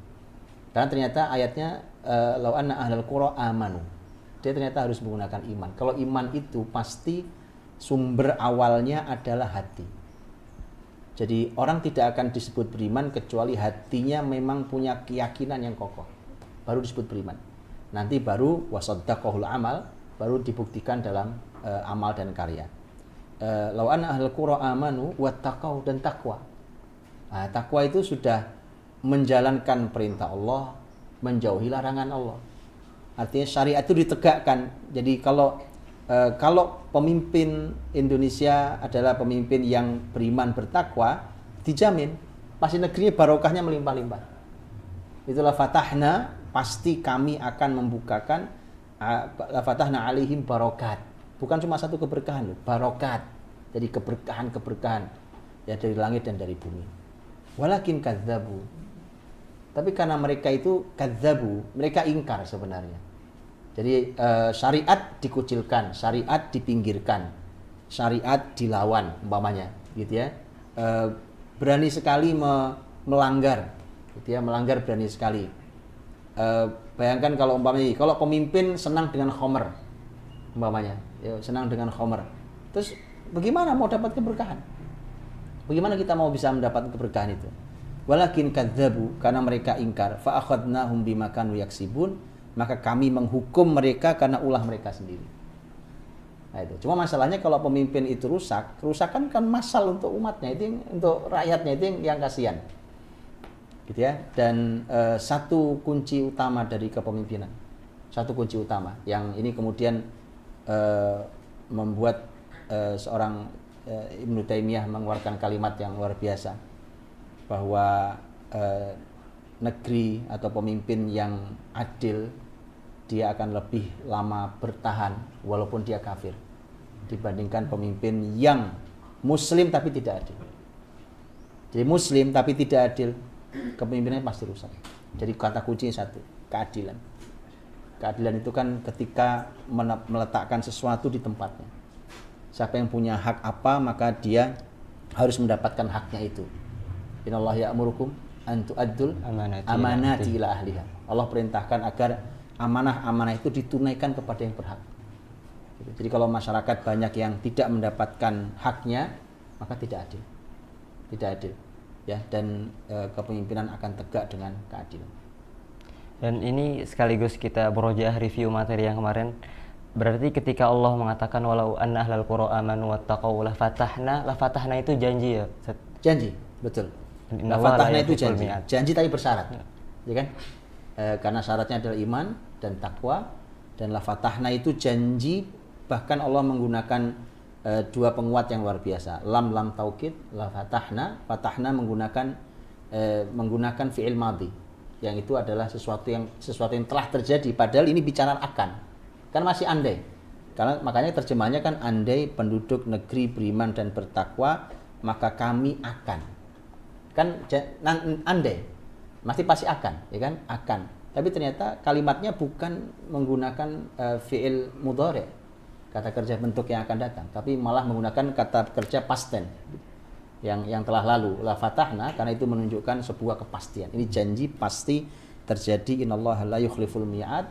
Karena ternyata ayatnya lau anna ahlal qura amanu, dia ternyata harus menggunakan iman. Kalau iman itu pasti sumber awalnya adalah hati. Jadi orang tidak akan disebut beriman kecuali hatinya memang punya keyakinan yang kokoh, baru disebut beriman. Nanti baru wasaddaqahul amal, baru dibuktikan dalam amal dan karya. Lau anna ahlul qura amanu wattaqau, dan takwa. Nah, takwa itu sudah menjalankan perintah Allah, menjauhi larangan Allah. Artinya syariat itu ditegakkan. Jadi kalau pemimpin Indonesia adalah pemimpin yang beriman bertakwa, dijamin pasti negerinya barokahnya melimpah-limpah. Itulah fatahna, pasti kami akan membukakan la fatahna alaihim barokat. Bukan cuma satu keberkahan loh, barokat. Jadi keberkahan ya dari langit dan dari bumi. Walakin kadzabu. Tapi karena mereka itu kadzabu, mereka ingkar sebenarnya. Jadi syariat dikucilkan, syariat dipinggirkan, syariat dilawan umpamanya, gitu ya. Berani sekali melanggar, gitu ya, melanggar berani sekali. Bayangkan kalau umpamanya, kalau pemimpin senang dengan khomer, umpamanya, ya, senang dengan khomer, terus bagaimana mau dapat keberkahan? Bagaimana kita mau bisa mendapat keberkahan itu? Walakin kadzabu, karena mereka ingkar, fa akhadnahum bima kanu yaksibun, maka kami menghukum mereka karena ulah mereka sendiri. Nah itu. Cuma masalahnya kalau pemimpin itu rusak, kerusakan kan massal untuk umatnya, itu untuk rakyatnya, itu yang kasihan. Gitu ya. Dan satu kunci utama dari kepemimpinan, satu kunci utama yang ini kemudian membuat seorang Ibnu Taimiyah mengeluarkan kalimat yang luar biasa, bahwa negeri atau pemimpin yang adil, dia akan lebih lama bertahan walaupun dia kafir dibandingkan pemimpin yang muslim tapi tidak adil. Jadi muslim tapi tidak adil, kepemimpinannya pasti rusak. Jadi kata kuncinya satu, keadilan. Keadilan itu kan ketika meletakkan sesuatu di tempatnya. Siapa yang punya hak apa, maka dia harus mendapatkan haknya itu. Innallaha ya'murukum an tu'addul amanati ila ahliha. Allah perintahkan agar amanah-amanah itu ditunaikan kepada yang berhak. Jadi kalau masyarakat banyak yang tidak mendapatkan haknya, maka tidak adil. Tidak adil. Ya, dan kepemimpinan akan tegak dengan keadilan. Dan ini sekaligus kita berojaah review materi yang kemarin. Berarti ketika Allah mengatakan walau anna ahlal qura amanu wattaqau la fatahna itu janji ya. Janji, betul. La fatahna itu janji. Janji tapi bersyarat. Ya kan? Karena syaratnya adalah iman dan takwa, dan la fatahna itu janji, bahkan Allah menggunakan dua penguat yang luar biasa. Lam taukid, la fatahna menggunakan fi'il madhi, yang itu adalah sesuatu yang telah terjadi, padahal ini bicara akan, kan masih andai. Karena makanya terjemahnya kan andai penduduk negeri beriman dan bertakwa maka kami akan, kan andai masih pasti akan, ya kan, akan. Tapi ternyata kalimatnya bukan menggunakan fi'il mudhari', kata kerja bentuk yang akan datang, tapi malah menggunakan kata kerja past tense yang telah lalu, la fatahna, karena itu menunjukkan sebuah kepastian. Ini janji pasti terjadi, innallaha la yukhliful mi'ad,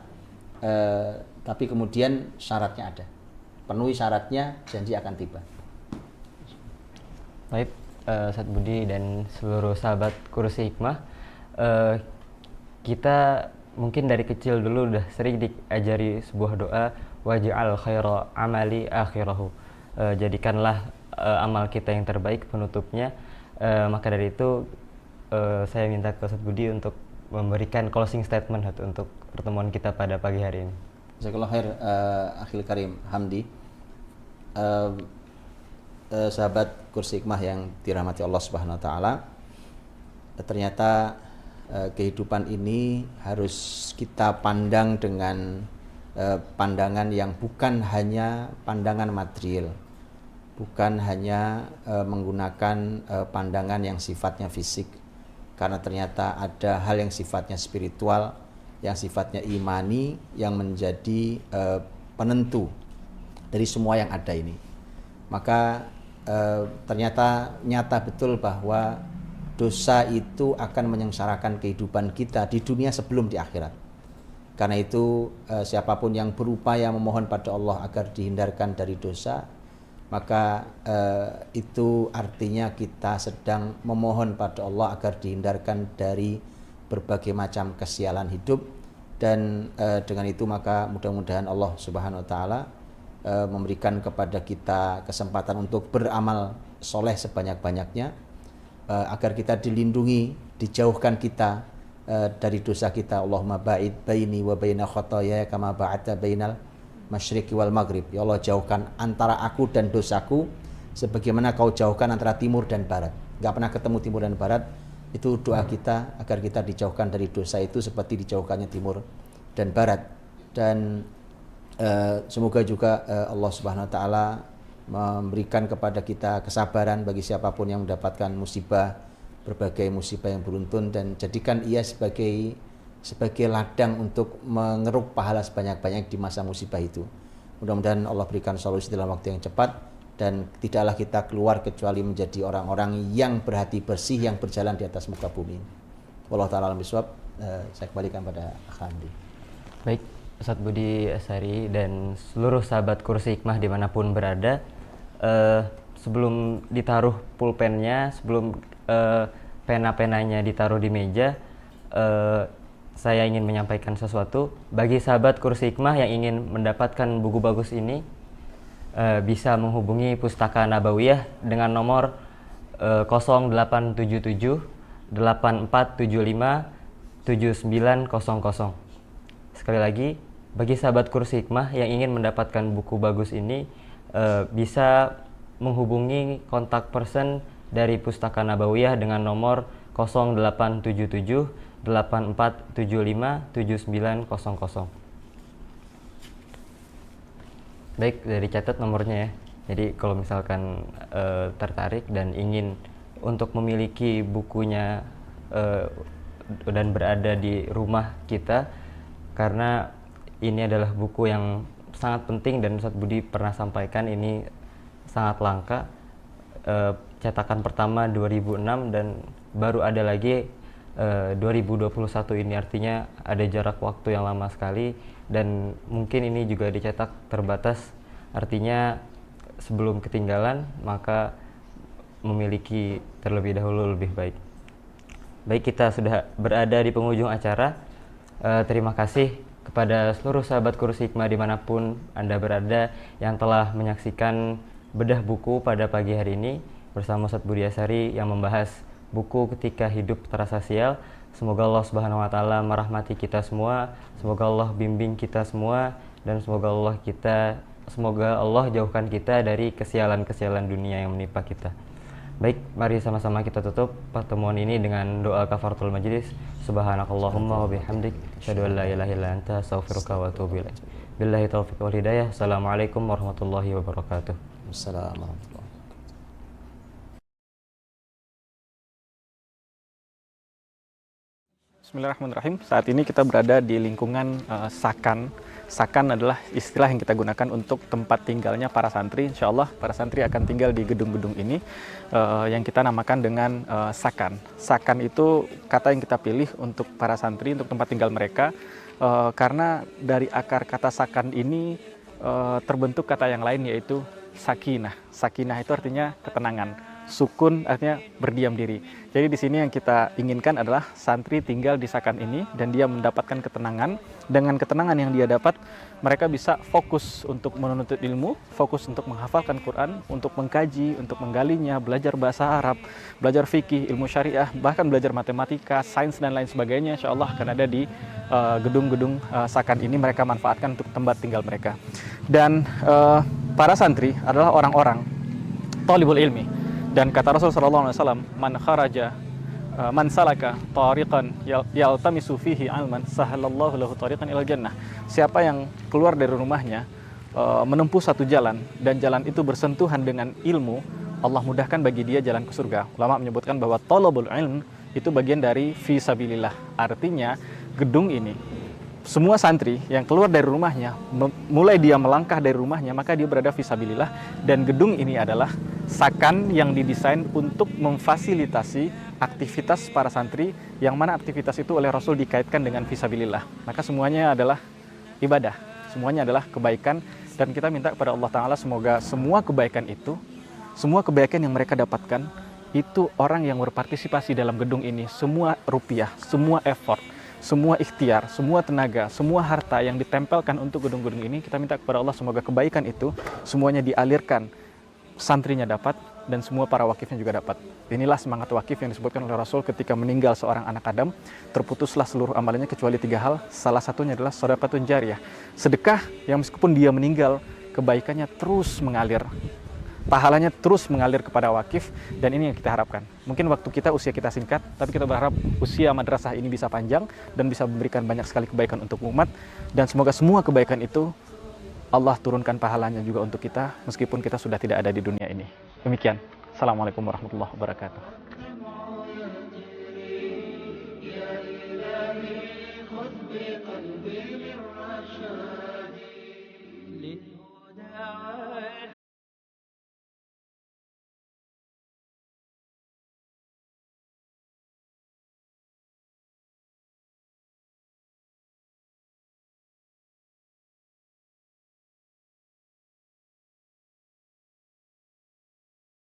tapi kemudian syaratnya ada. Penuhi syaratnya, janji akan tiba. Baik, Ustaz Budi dan seluruh sahabat Kursi Hikmah, kita mungkin dari kecil dulu udah sering diajari sebuah doa, waj'al khaira amali akhirahu. Jadikanlah amal kita yang terbaik penutupnya. Maka dari itu saya minta ke Ustaz Budi untuk memberikan closing statement untuk pertemuan kita pada pagi hari ini. Jazakallahu khair, akhil karim Hamdi. Sahabat Kursi Hikmah yang dirahmati Allah Subhanahu wa taala, ternyata kehidupan ini harus kita pandang dengan pandangan yang bukan hanya pandangan material, bukan hanya menggunakan pandangan yang sifatnya fisik, karena ternyata ada hal yang sifatnya spiritual, yang sifatnya imani, yang menjadi penentu dari semua yang ada ini. Maka ternyata nyata betul bahwa dosa itu akan menyengsarakan kehidupan kita di dunia sebelum di akhirat. Karena itu siapapun yang berupaya memohon pada Allah agar dihindarkan dari dosa, maka itu artinya kita sedang memohon pada Allah agar dihindarkan dari berbagai macam kesialan hidup. Dan dengan itu maka mudah-mudahan Allah Subhanahu wa taala memberikan kepada kita kesempatan untuk beramal soleh sebanyak-banyaknya, agar kita dilindungi, dijauhkan kita dari dosa kita. Allahumma ba'id baini wa baina khotoyaya kama ba'adta bainal masyriqi wal maghrib. Ya Allah, jauhkan antara aku dan dosaku sebagaimana kau jauhkan antara timur dan barat. Gak pernah ketemu timur dan barat. Itu doa kita agar kita dijauhkan dari dosa itu seperti dijauhkannya timur dan barat. Dan semoga juga Allah Subhanahu wa taala memberikan kepada kita kesabaran bagi siapapun yang mendapatkan musibah, berbagai musibah yang beruntun, dan jadikan ia sebagai ladang untuk mengeruk pahala sebanyak-banyak di masa musibah itu. Mudah-mudahan Allah berikan solusi dalam waktu yang cepat, dan tidaklah kita keluar kecuali menjadi orang-orang yang berhati bersih, yang berjalan di atas muka bumi. Wallahu ta'ala alam bisawab. Saya kembalikan pada Akhandi. Baik, Ustaz Budi Asari dan seluruh sahabat Kursi Hikmah dimanapun berada, sebelum ditaruh pulpennya, sebelum pena-penanya ditaruh di meja, saya ingin menyampaikan sesuatu. Bagi sahabat Kursi Hikmah yang ingin mendapatkan buku bagus ini, bisa menghubungi Pustaka Nabawiyah dengan nomor 0877 8475 7900. Sekali lagi, bagi sahabat Kursi Hikmah yang ingin mendapatkan buku bagus ini, bisa menghubungi kontak person dari Pustaka Nabawiyah dengan nomor 0877 8475 7900. Baik, dari catat nomornya ya. Jadi kalau misalkan tertarik dan ingin untuk memiliki bukunya dan berada di rumah kita, karena ini adalah buku yang sangat penting dan Ustadz Budi pernah sampaikan ini sangat langka. Cetakan pertama 2006 dan baru ada lagi 2021 ini, artinya ada jarak waktu yang lama sekali, dan mungkin ini juga dicetak terbatas, artinya sebelum ketinggalan maka memiliki terlebih dahulu lebih baik. Baik, kita sudah berada di penghujung acara. Terima kasih kepada seluruh sahabat Kursi Hikmah dimanapun Anda berada yang telah menyaksikan bedah buku pada pagi hari ini bersama Ustadz Budi Asari yang membahas buku Ketika Hidup Terasa Sial. Semoga Allah Subhanahu wa taala merahmati kita semua, semoga Allah bimbing kita semua, dan semoga Allah jauhkan kita dari kesialan-kesialan dunia yang menimpa kita. Baik, mari sama-sama kita tutup pertemuan ini dengan doa kafaratul majlis. Subhanakallahumma wa bihamdik, asyhadu an la ilaha illa anta, astaghfiruka wa atubu ilaik. Billahi taufiq wal hidayah. Assalamualaikum warahmatullahi wabarakatuh. Assalamualaikum. Bismillahirrahmanirrahim. Saat ini kita berada di lingkungan Sakan. Sakan adalah istilah yang kita gunakan untuk tempat tinggalnya para santri. Insya Allah para santri akan tinggal di gedung-gedung ini yang kita namakan dengan Sakan. Sakan itu kata yang kita pilih untuk para santri, untuk tempat tinggal mereka, karena dari akar kata Sakan ini terbentuk kata yang lain, yaitu sakinah. Sakinah itu artinya ketenangan. Sukun artinya berdiam diri. Jadi di sini yang kita inginkan adalah santri tinggal di Sakan ini dan dia mendapatkan ketenangan. Dengan ketenangan yang dia dapat, mereka bisa fokus untuk menuntut ilmu, fokus untuk menghafalkan Quran, untuk mengkaji, untuk menggalinya, belajar bahasa Arab, belajar fikih, ilmu syariah, bahkan belajar matematika, sains dan lain sebagainya. Insya Allah akan ada di gedung-gedung Sakan ini, mereka manfaatkan untuk tempat tinggal mereka. Dan para santri adalah orang-orang talibul ilmi. Dan kata Rasulullah SAW, man salaka tariqan yaltamisu fihi ilman sahalallahu lahu tariqan ilal jannah. Siapa yang keluar dari rumahnya menempuh satu jalan dan jalan itu bersentuhan dengan ilmu, Allah mudahkan bagi dia jalan ke surga. Ulama menyebutkan bahwa talabul ilm itu bagian dari fisabilillah. Artinya gedung ini, semua santri yang keluar dari rumahnya, mulai dia melangkah dari rumahnya, maka dia berada fisabilillah. Dan gedung ini adalah Sakan yang didesain untuk memfasilitasi aktivitas para santri, yang mana aktivitas itu oleh Rasul dikaitkan dengan fisabilillah. Maka semuanya adalah ibadah, semuanya adalah kebaikan, dan kita minta kepada Allah Ta'ala semoga semua kebaikan itu, semua kebaikan yang mereka dapatkan, itu orang yang berpartisipasi dalam gedung ini, semua rupiah, semua effort, semua ikhtiar, semua tenaga, semua harta yang ditempelkan untuk gedung-gedung ini, kita minta kepada Allah semoga kebaikan itu semuanya dialirkan, santrinya dapat, dan semua para wakifnya juga dapat. Inilah semangat wakif yang disebutkan oleh Rasul ketika meninggal seorang anak Adam, terputuslah seluruh amalannya kecuali 3 hal. Salah satunya adalah sedekahun jariyah, sedekah yang meskipun dia meninggal, kebaikannya terus mengalir, pahalanya terus mengalir kepada wakif. Dan ini yang kita harapkan. Mungkin waktu kita, usia kita singkat, tapi kita berharap usia madrasah ini bisa panjang dan bisa memberikan banyak sekali kebaikan untuk umat. Dan semoga semua kebaikan itu Allah turunkan pahalanya juga untuk kita, meskipun kita sudah tidak ada di dunia ini. Demikian. Assalamualaikum warahmatullahi wabarakatuh.